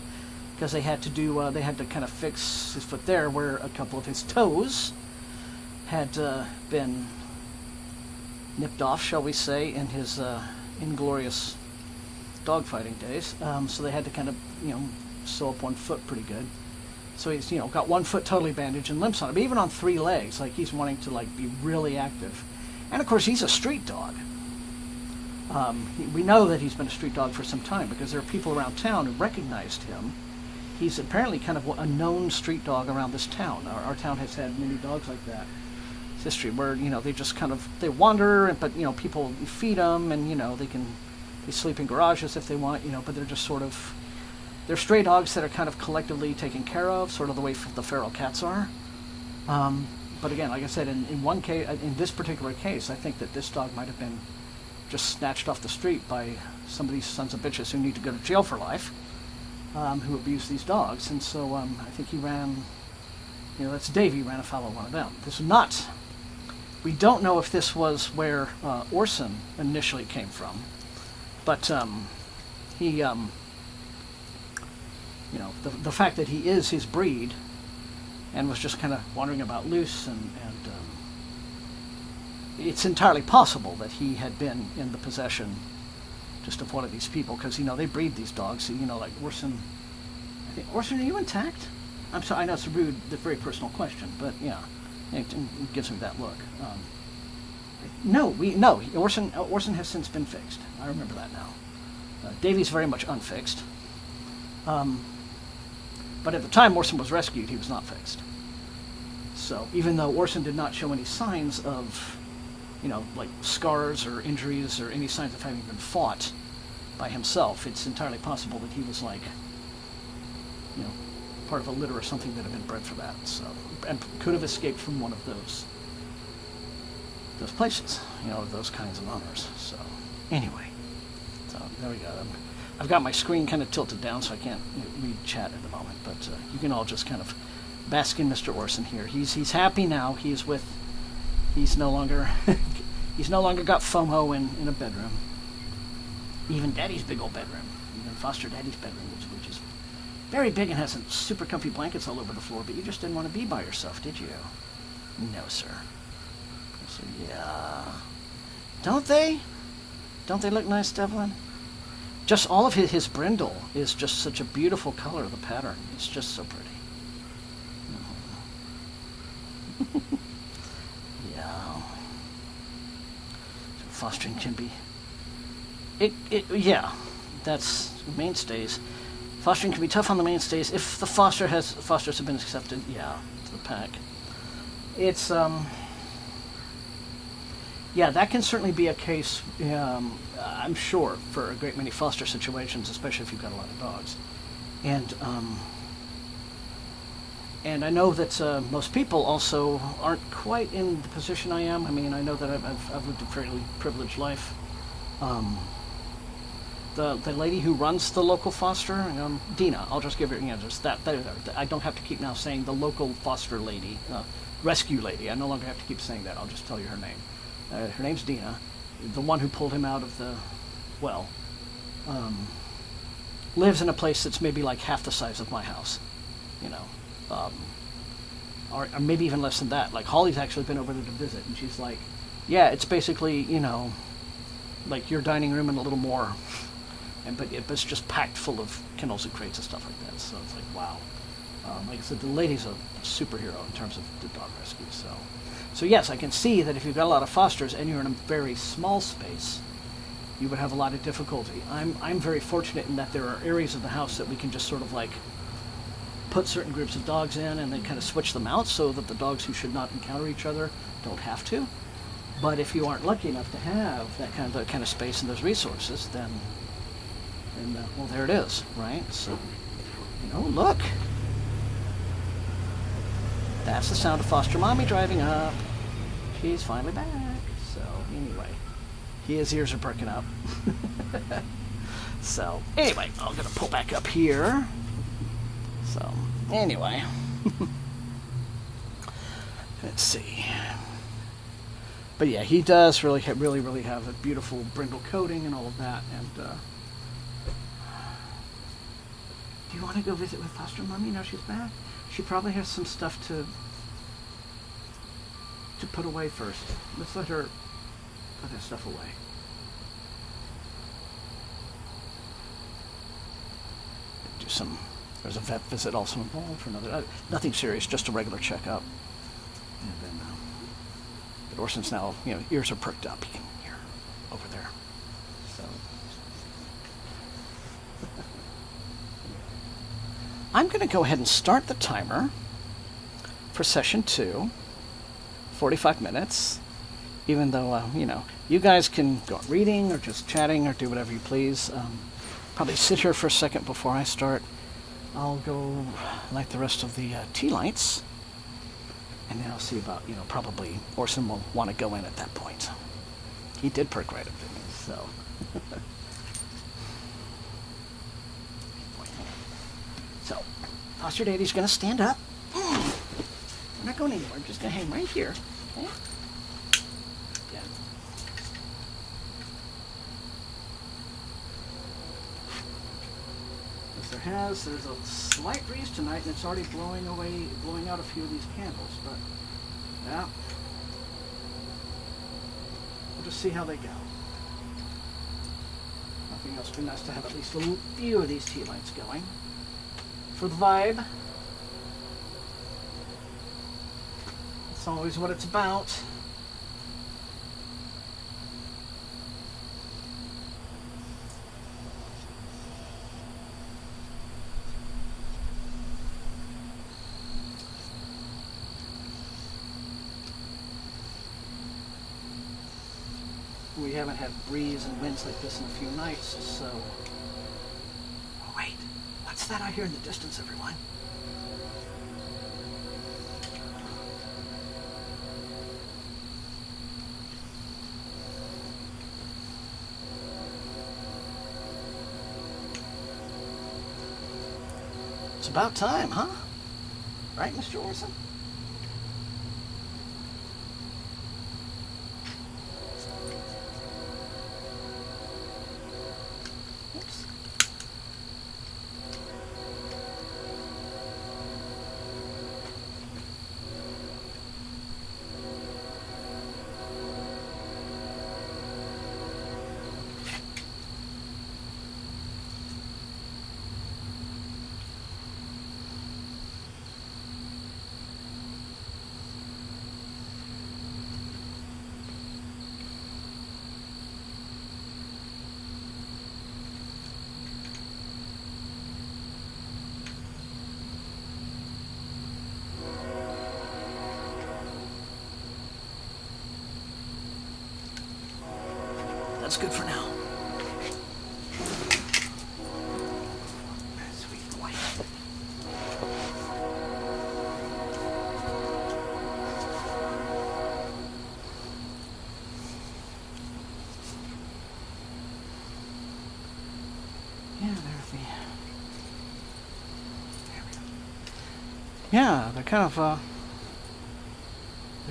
because they had to kind of fix his foot there where a couple of his toes had been nipped off, shall we say, in his inglorious dogfighting days. So they had to kind of sew up one foot pretty good. So he's got one foot totally bandaged and limps on it. But even on three legs, like he's wanting to be really active. And of course he's a street dog. We know that he's been a street dog for some time because there are people around town who recognized him. He's apparently kind of a known street dog around this town. Our town has had many dogs like that. It's history where they just they wander, but people feed them, and they sleep in garages if they want, but they're just they're stray dogs that are kind of collectively taken care of, sort of the way the feral cats are. But again, like I said, in one case, in this particular case, I think that this dog might have been just snatched off the street by some of these sons of bitches who need to go to jail for life, who abuse these dogs. And so I think he ran, that's Davey ran afoul of one of them. This is not, we don't know if this was where Orson initially came from, but he, the fact that he is his breed and was just kind of wandering about loose, and it's entirely possible that he had been in the possession just of one of these people, because they breed these dogs. So, like Orson. I think, Orson, are you intact? I'm sorry, I know it's a very personal question, but yeah, it gives me that look. No, Orson has since been fixed. I remember that now. Davy's very much unfixed. But at the time Orson was rescued, he was not fixed. So even though Orson did not show any signs of, like scars or injuries or any signs of having been fought by himself, it's entirely possible that he was part of a litter or something that had been bred for that. So, and could have escaped from one of those places, those kinds of honors. So anyway, so there we go. I've got my screen kind of tilted down, so I can't read chat at the moment, but you can all just kind of bask in Mr. Orson here. He's happy now. He's no longer he's no longer got FOMO in a bedroom. even Daddy's big old bedroom, even foster Daddy's bedroom, which is very big and has some super comfy blankets all over the floor, but you just didn't want to be by yourself, did you? No, sir. So, yeah. Don't they? Don't they look nice, Devlin? Just all of his brindle is just such a beautiful color, the pattern. It's just so pretty. Yeah. So fostering can be... yeah, that's mainstays. Fostering can be tough on the mainstays if the fosters have been accepted, yeah, to the pack. It's, yeah, that can certainly be a case, I'm sure, for a great many foster situations, especially if you've got a lot of dogs. And I know that most people also aren't quite in the position I am. I mean, I know that I've lived a fairly privileged life. The lady who runs the local foster, Dina, I'll just give her, just that. I don't have to keep now saying the local foster lady, rescue lady. I no longer have to keep saying that. I'll just tell you her name. Her name's Dina, the one who pulled him out of the well. Lives in a place that's maybe like half the size of my house, or maybe even less than that. Like Holly's actually been over there to visit, and she's like, yeah, it's basically, like your dining room and a little more, but it's just packed full of kennels and crates and stuff like that. So it's like, wow. Like I said, the lady's a superhero in terms of the dog rescue. So yes, I can see that if you've got a lot of fosters and you're in a very small space, you would have a lot of difficulty. I'm very fortunate in that there are areas of the house that we can just sort of like put certain groups of dogs in and then kind of switch them out so that the dogs who should not encounter each other don't have to. But if you aren't lucky enough to have that kind of space and those resources, then well, there it is, right? So, look. That's the sound of foster mommy driving up. She's finally back. So, anyway, his ears are perking up. So, anyway, I'm going to pull back up here. So, anyway. Let's see. But yeah, he does really have a beautiful brindle coating and all of that. And, do you want to go visit with foster mommy now she's back? She probably has some stuff to put away first. Let's let her put that stuff away. There's a vet visit also involved for another, nothing serious, just a regular checkup. And then, but Orson's now, ears are perked up. You can hear over there. So. I'm going to go ahead and start the timer for session 2, 45 minutes, even though, you guys can go on reading or just chatting or do whatever you please. Probably sit here for a second before I start. I'll go light the rest of the tea lights, and then I'll see about, probably Orson will want to go in at that point. He did perk right up to me, so. So, foster daddy's going to stand up. We're not going anywhere. I'm just going to hang right here. Okay? Yeah. There's a slight breeze tonight, and it's already blowing out a few of these candles, but yeah. We'll just see how they go. Nothing else would be nice to have at least a few of these tea lights going. For the vibe. That's always what it's about. We haven't had breeze and winds like this in a few nights, so... Oh, wait. What's that I hear in the distance, everyone? It's about time, huh? Right, Mr. Orson? that's good for now. Sweet boy. Yeah, there's the... There we go. Yeah, they're kind of, they're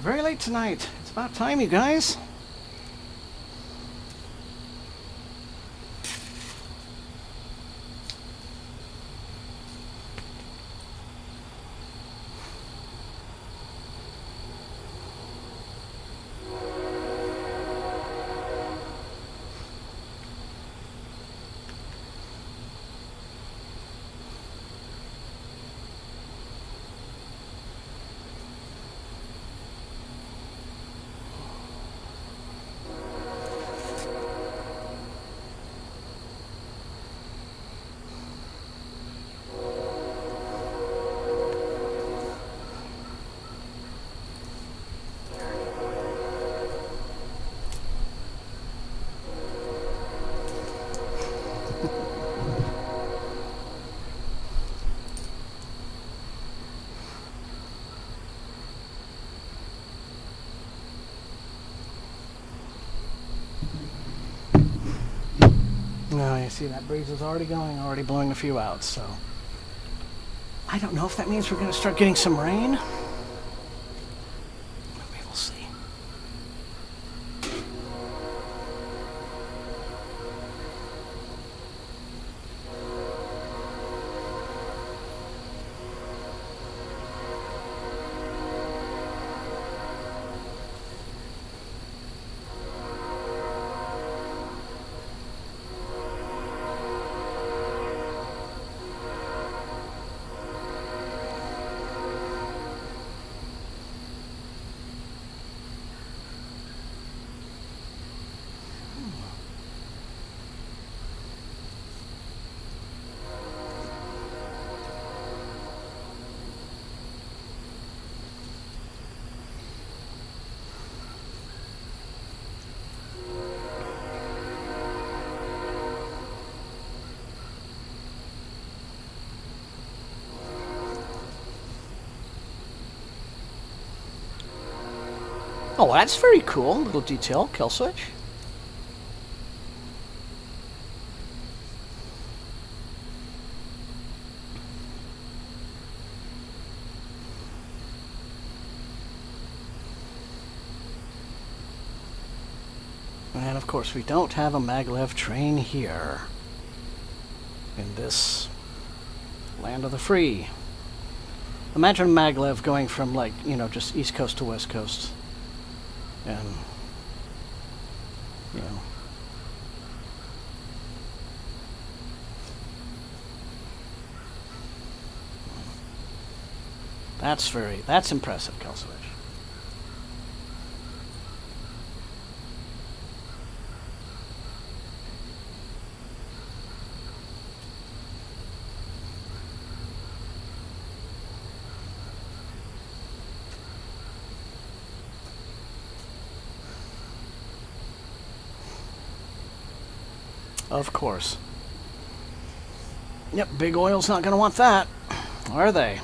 very late tonight. It's about time, you guys. No, you see that breeze is already going, already blowing a few out, so... I don't know if that means we're going to start getting some rain. Maybe we'll see. Oh, that's very cool. Little detail, kill switch. And of course, we don't have a maglev train here in this land of the free. Imagine maglev going from, like, you know, just east coast to west coast. And, you know, that's impressive, kill switch. Of course. Yep, Big Oil's not going to want that, are they?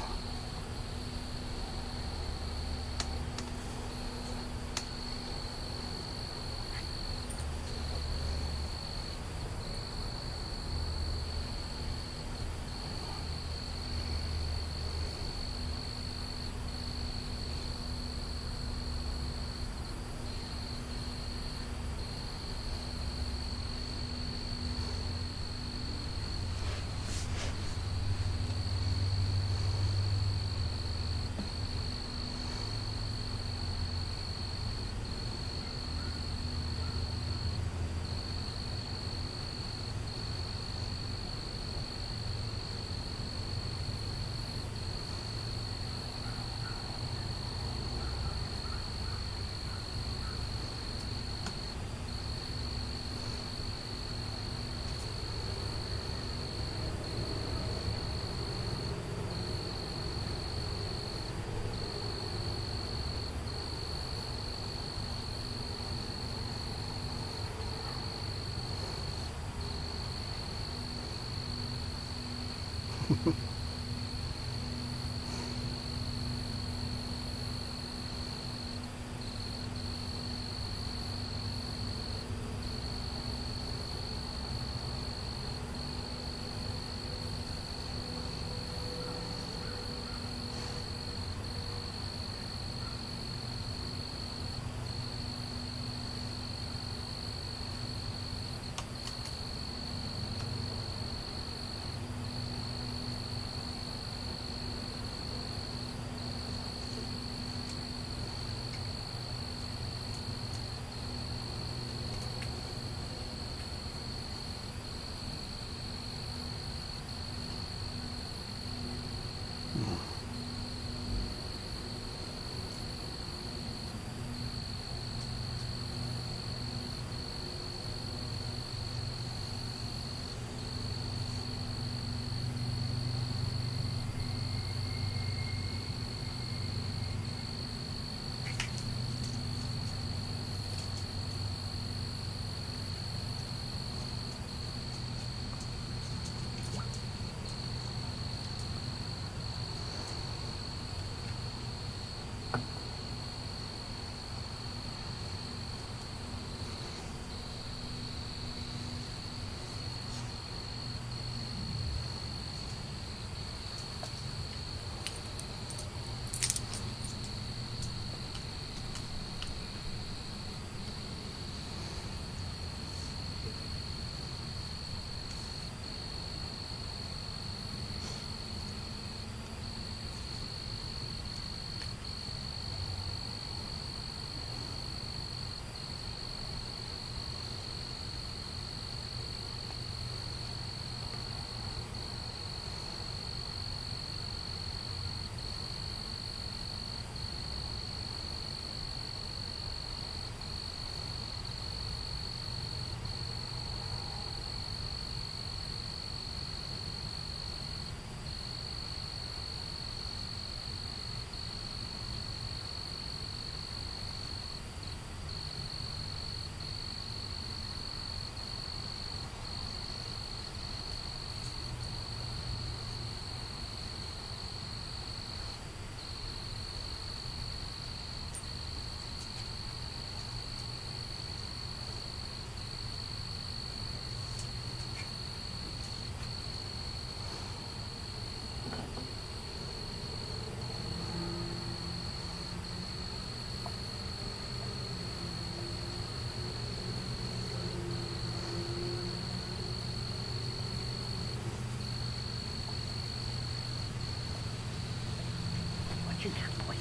you that, boy?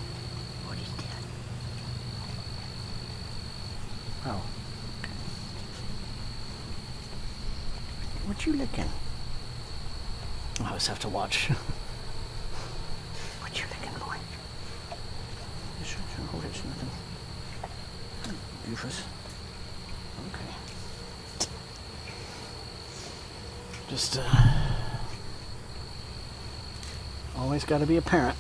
What is that? Oh. Okay. What you looking? I always have to watch. What you looking, boy? Oh, there's nothing. Goofus. Okay. Just, always got to be a parent.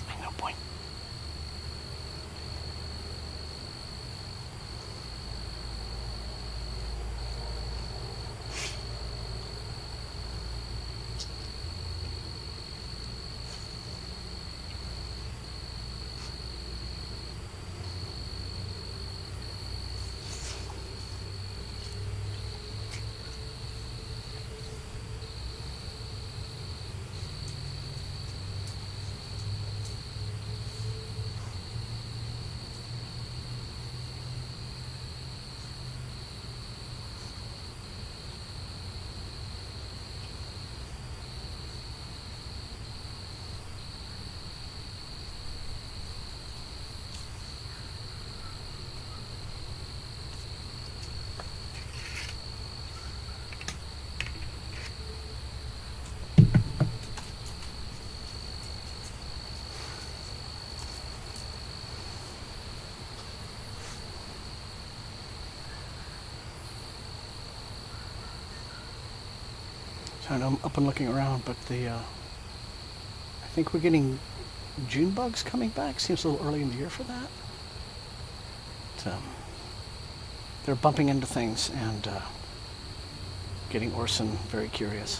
I know, boy. So I'm up and looking around, but I think we're getting June bugs coming back. Seems a little early in the year for that. But, they're bumping into things, and getting Orson very curious.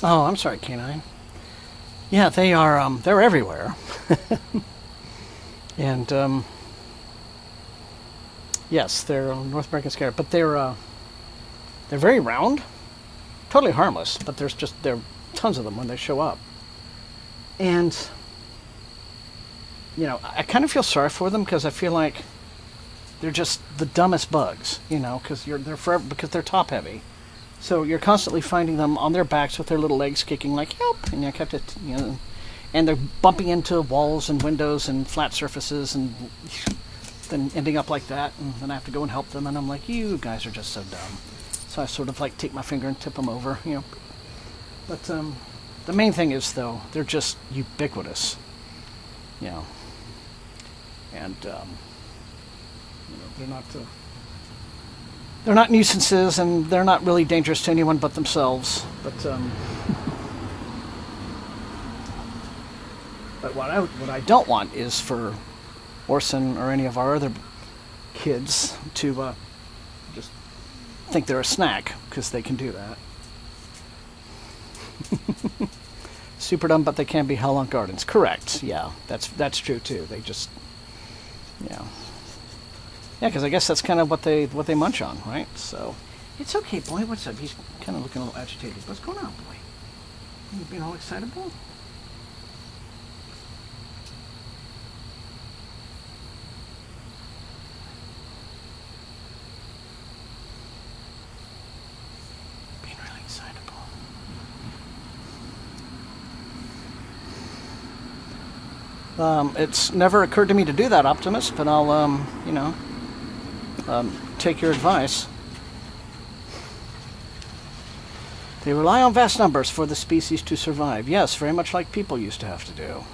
Oh, I'm sorry, Canine. Yeah, they are, they're everywhere. And, yes, they're North American scarab, but they're very round, totally harmless, but there are tons of them when they show up. And, you know, I kind of feel sorry for them because I feel like they're just the dumbest bugs, you know, because they're top heavy. So you're constantly finding them on their backs with their little legs kicking like help, and and they're bumping into walls and windows and flat surfaces, and then ending up like that, and then I have to go and help them, and I'm like, you guys are just so dumb. So I sort of like take my finger and tip them over, you know. But the main thing is though, they're just ubiquitous, you know, and they're not nuisances, and they're not really dangerous to anyone but themselves. But but what I don't want is for Orson or any of our other kids to just think they're a snack, because they can do that. Super dumb, but they can be hell on gardens. Correct. Yeah, that's true too. They just, yeah. Yeah, because I guess that's kind of what they munch on, right? So, it's okay, boy. What's up? He's kind of looking a little agitated. What's going on, boy? You being all excitable? Being really excitable. It's never occurred to me to do that, Optimus, but I'll, you know, take your advice. They rely on vast numbers for the species to survive. Yes, very much like people used to have to do.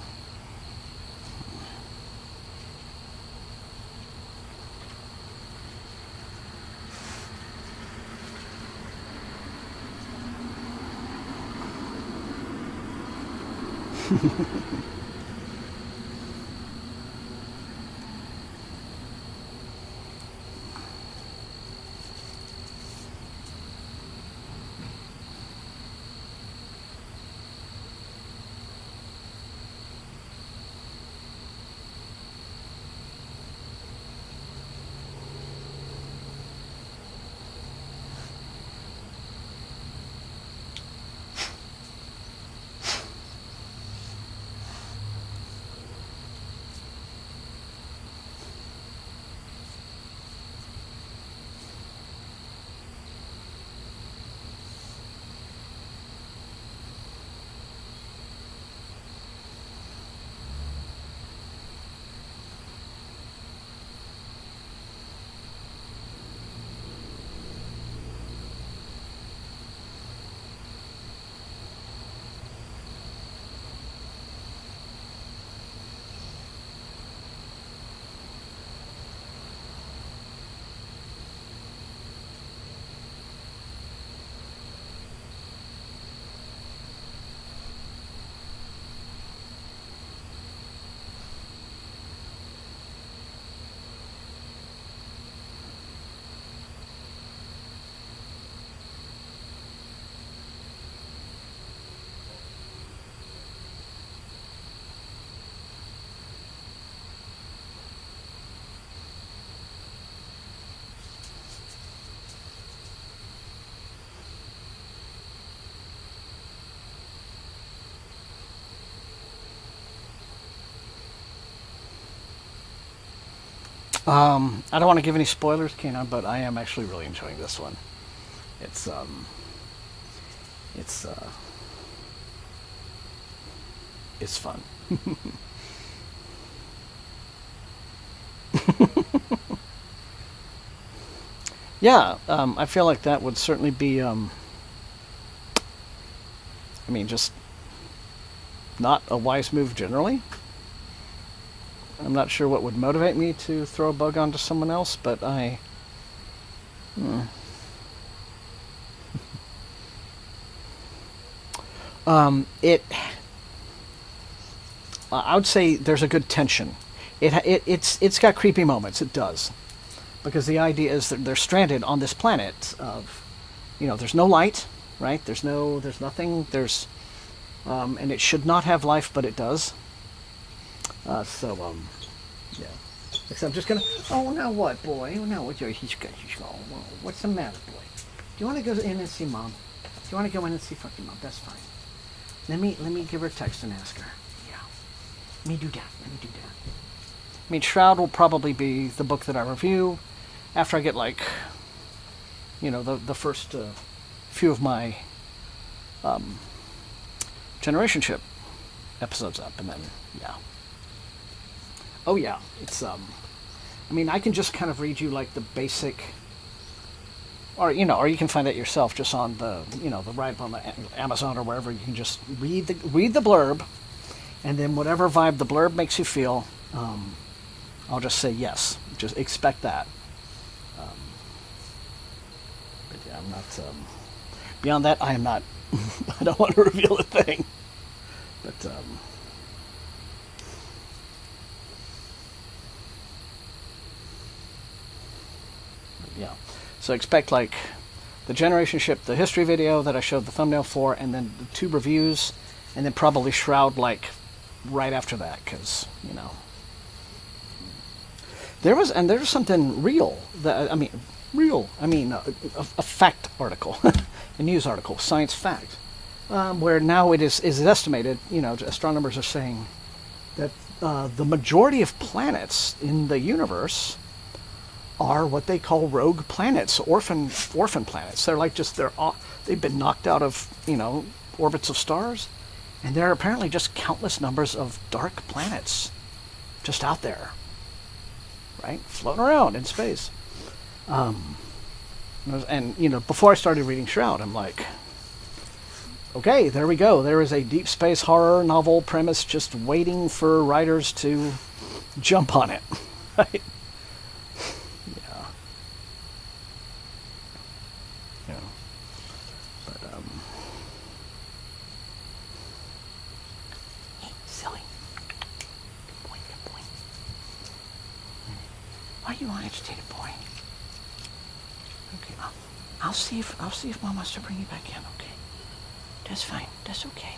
I don't want to give any spoilers, Kanon, but I am actually really enjoying this one. It's it's fun. Yeah, I feel like that would certainly be, I mean, just not a wise move generally. I'm not sure what would motivate me to throw a bug onto someone else, but I would say there's a good tension. It's got creepy moments. It does, because the idea is that they're stranded on this planet of, there's no light, right? There's nothing. And it should not have life, but it does. Yeah. Except I'm just gonna. Oh, now what, boy? Oh, now what? He's going. What's the matter, boy? Do you want to go in and see Mom? Do you want to go in and see fucking Mom? That's fine. Let me give her a text and ask her. Yeah. Let me do that. I mean, Shroud will probably be the book that I review after I get the first few of my Generation Ship episodes up, and then yeah. Oh yeah, it's I mean, I can just kind of read you like the basic, or you can find that yourself just on the the write on the Amazon or wherever. You can just read the blurb, and then whatever vibe the blurb makes you feel, I'll just say yes. Just expect that. But yeah, I'm not. Beyond that, I am not. I don't want to reveal a thing. But yeah. So expect like the Generation Ship, the history video that I showed the thumbnail for, and then the 2 reviews, and then probably Shroud like right after that, because there's something real that a fact article, a news article, science fact, where now it is estimated, astronomers are saying that the majority of planets in the universe are what they call rogue planets, orphan planets. They're like they've been knocked out of orbits of stars, and there are apparently just countless numbers of dark planets just out there, right, floating around in space. And before I started reading Shroud, I'm like, okay, there we go. There is a deep space horror novel premise just waiting for writers to jump on it, right? Why are you all agitated, boy? Okay, I'll see if Mom wants to bring you back in. Okay, that's fine. That's okay.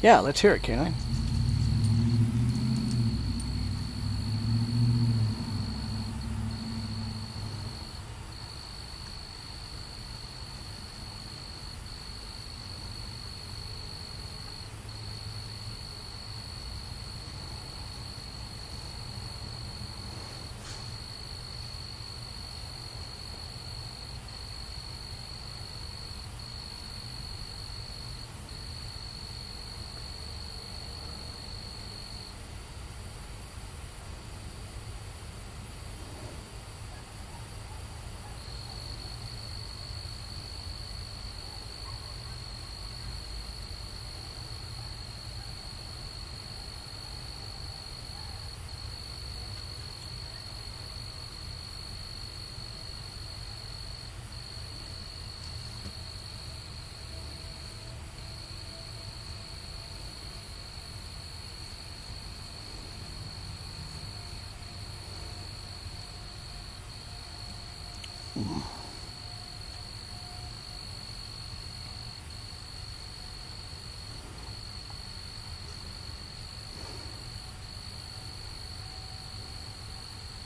Yeah, let's hear it, Canine.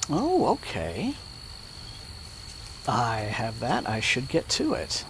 Oh, okay. I have that. I should get to it.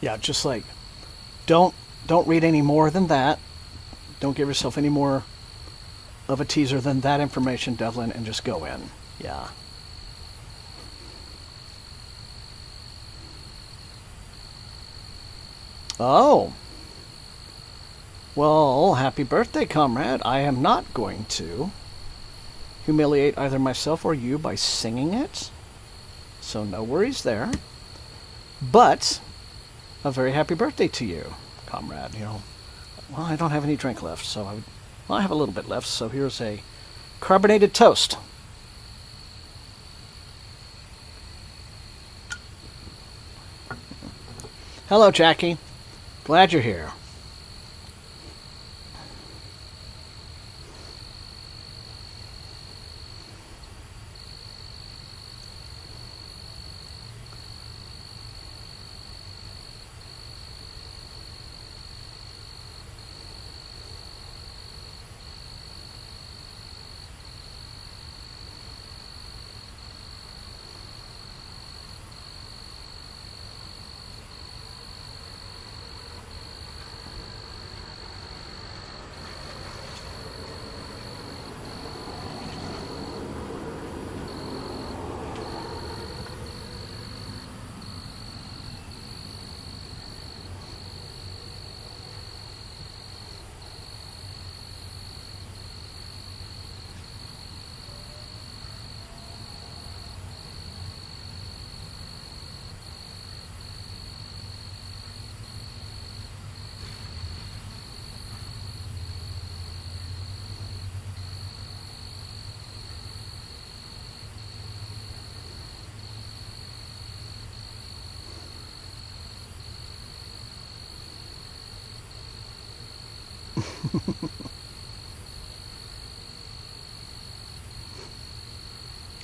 Yeah, just like don't read any more than that. Don't give yourself any more of a teaser than that information, Devlin, and just go in. Yeah. Oh. Well, happy birthday, comrade. I am not going to humiliate either myself or you by singing it. So no worries there. But a very happy birthday to you, comrade. You know, well, I don't have any drink left, so I have a little bit left, so here's a carbonated toast. Hello, Jackie. Glad you're here.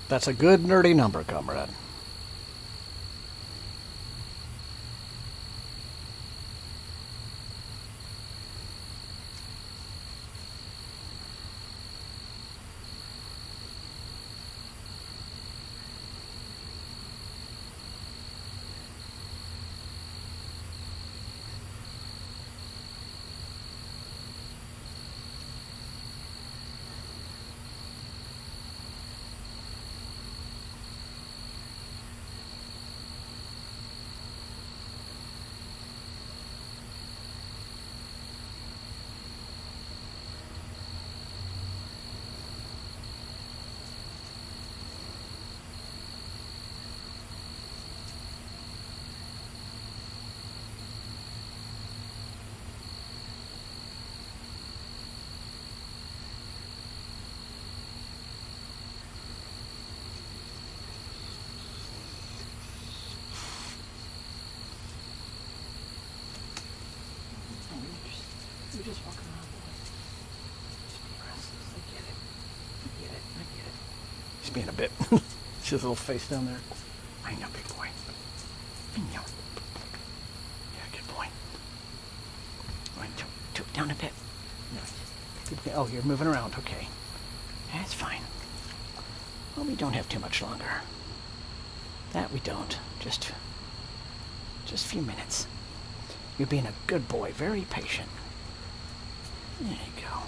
That's a good nerdy number, comrade. You just walk around, boy. Just be restless. I get it. I get it. I get it. He's being a bit. See his little face down there? I know, big boy. I know. Yeah, good boy. All right, took down a bit. Oh, you're moving around. Okay. That's fine. Well, we don't have too much longer. That we don't. Just a few minutes. You're being a good boy, very patient. There you go.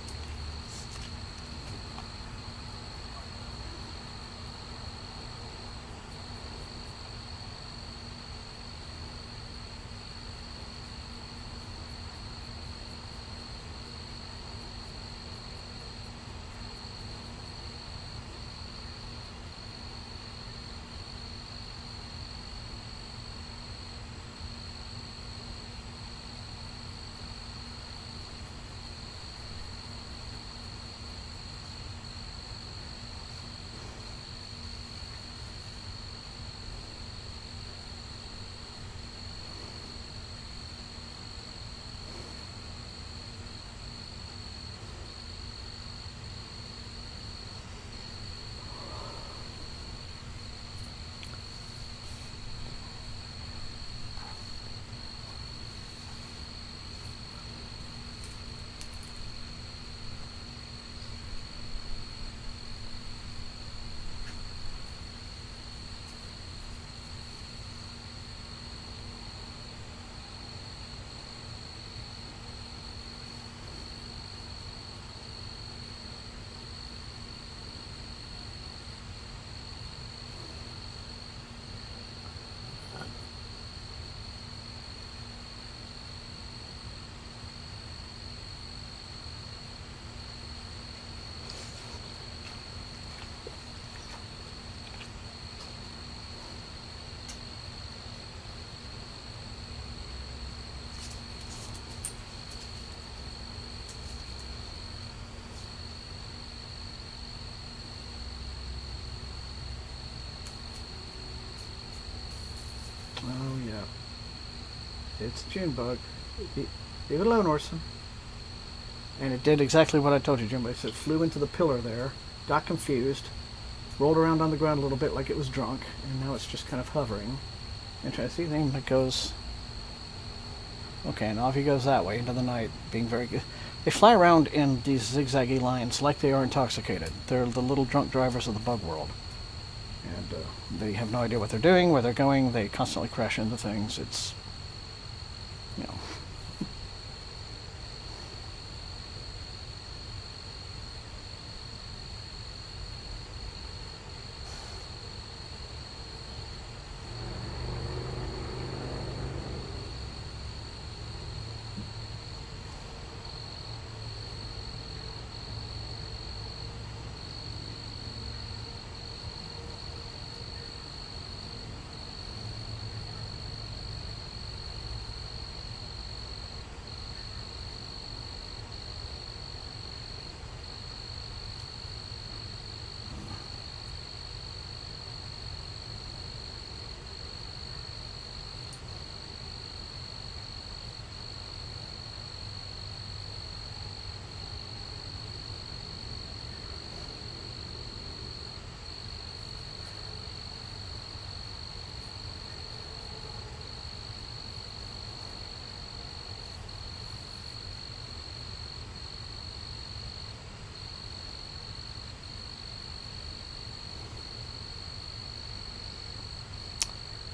it's a June bug. Leave it alone, Orson. And it did exactly what I told you, Jim. It flew into the pillar there, got confused, rolled around on the ground a little bit like it was drunk, and now it's just kind of hovering. And trying to see anything that goes... Okay, now if he goes that way into the night, being very good. They fly around in these zigzaggy lines like they are intoxicated. They're the little drunk drivers of the bug world. And they have no idea what they're doing, where they're going. They constantly crash into things. It's, you know...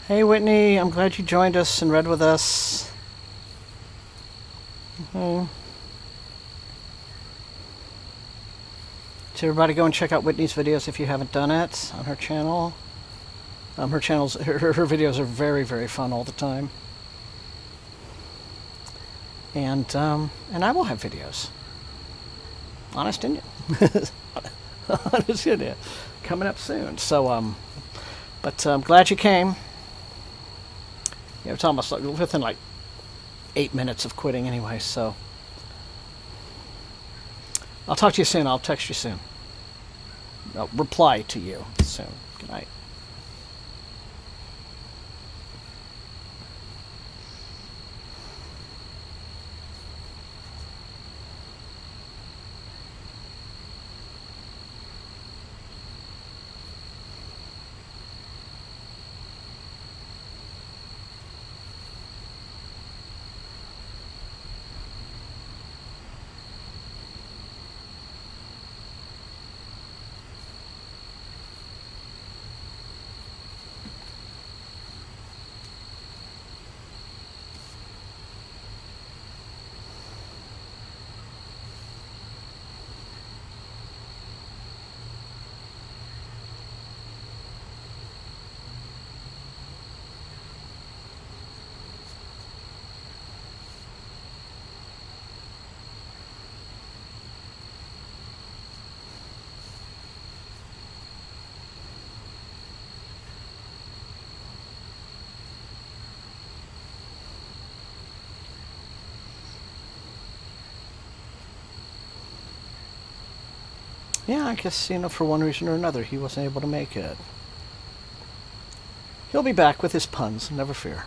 Hey Whitney, I'm glad you joined us and read with us. So everybody go and check out Whitney's videos if you haven't done it on her channel. Her videos are very, very fun all the time. And I will have videos. Honest Indian. Honest Indian. Coming up soon. So, but I'm glad you came. You know, it's almost like within like 8 minutes of quitting anyway, so I'll talk to you soon. I'll text you soon. I'll reply to you soon. Good night. Yeah, I guess, you know, for one reason or another, he wasn't able to make it. He'll be back with his puns, never fear.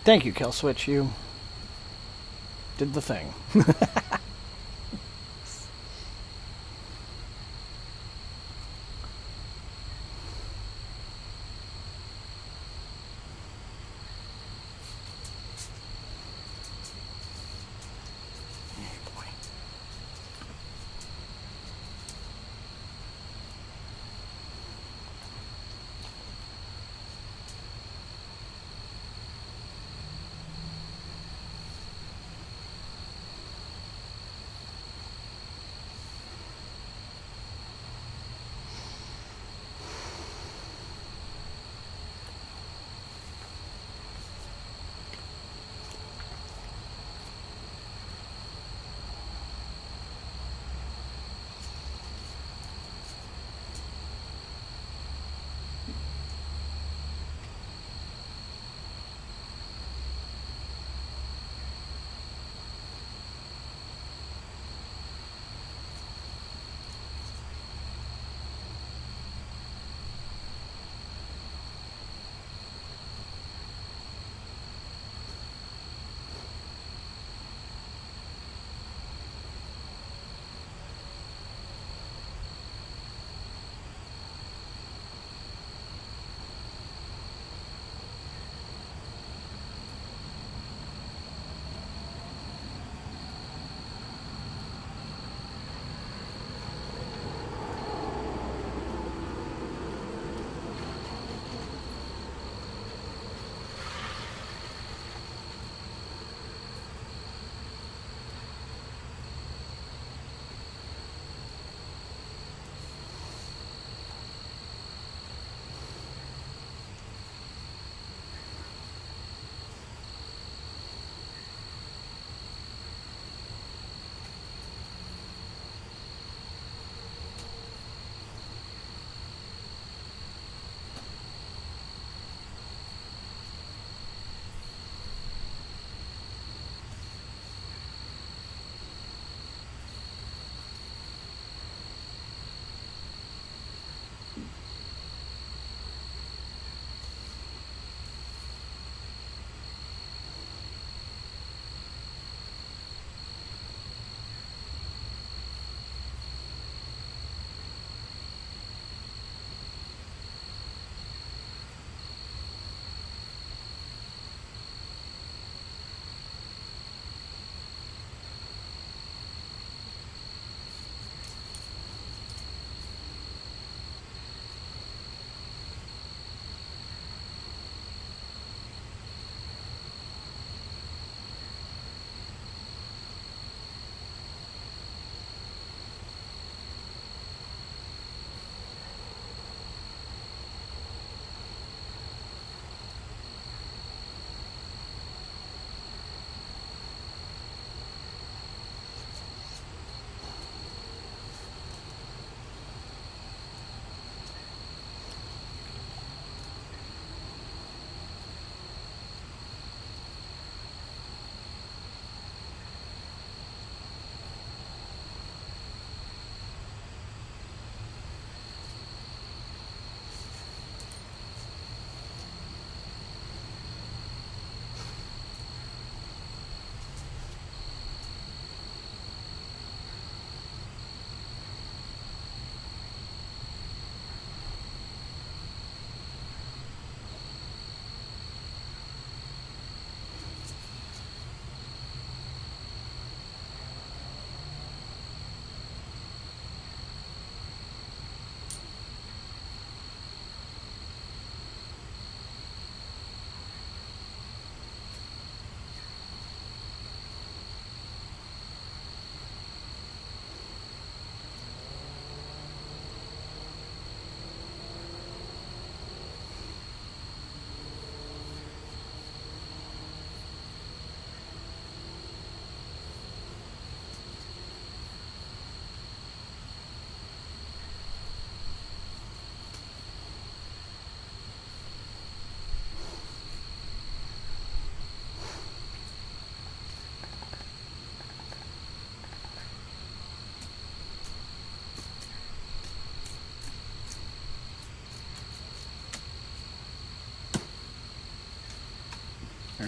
Thank you, Kill Switch. You did the thing.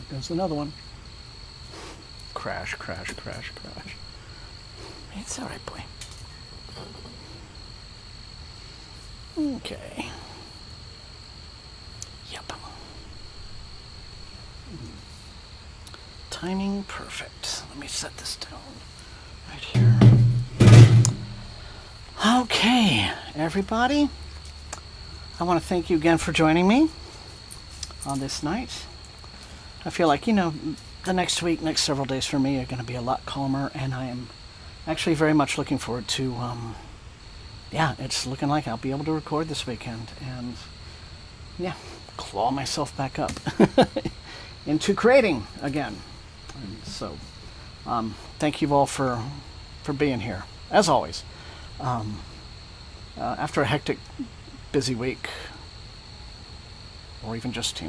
There's another one. Crash, crash, crash, crash. It's all right, boy. Okay. Yep. Timing perfect. Let me set this down right here. Okay, everybody. I want to thank you again for joining me on this night. I feel like, the next week, next several days for me are going to be a lot calmer, and I am actually very much looking forward to, it's looking like I'll be able to record this weekend and, claw myself back up into creating again. And so, thank you all for being here, as always. After a hectic, busy week, or even just,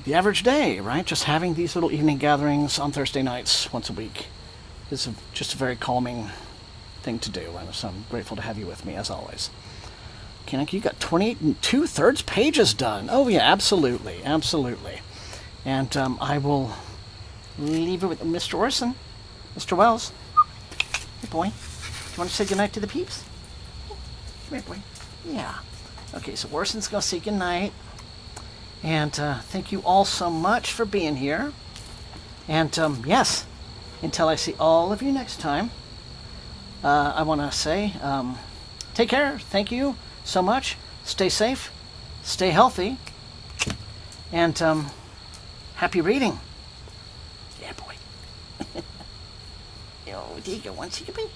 the average day, right? Just having these little evening gatherings on Thursday nights once a week is just a very calming thing to do. And so I'm grateful to have you with me, as always. Kanek, you got 28 2/3 pages done. Oh, yeah, absolutely. Absolutely. And I will leave it with Mr. Orson. Mr. Wells. Hey, boy. Do you want to say goodnight to the peeps? Come here, boy. Yeah. Okay, so Orson's going to say goodnight. And thank you all so much for being here. And yes, until I see all of you next time, I want to say take care. Thank you so much. Stay safe. Stay healthy. And happy reading. Yeah, boy. Oh, there you go. One second, baby.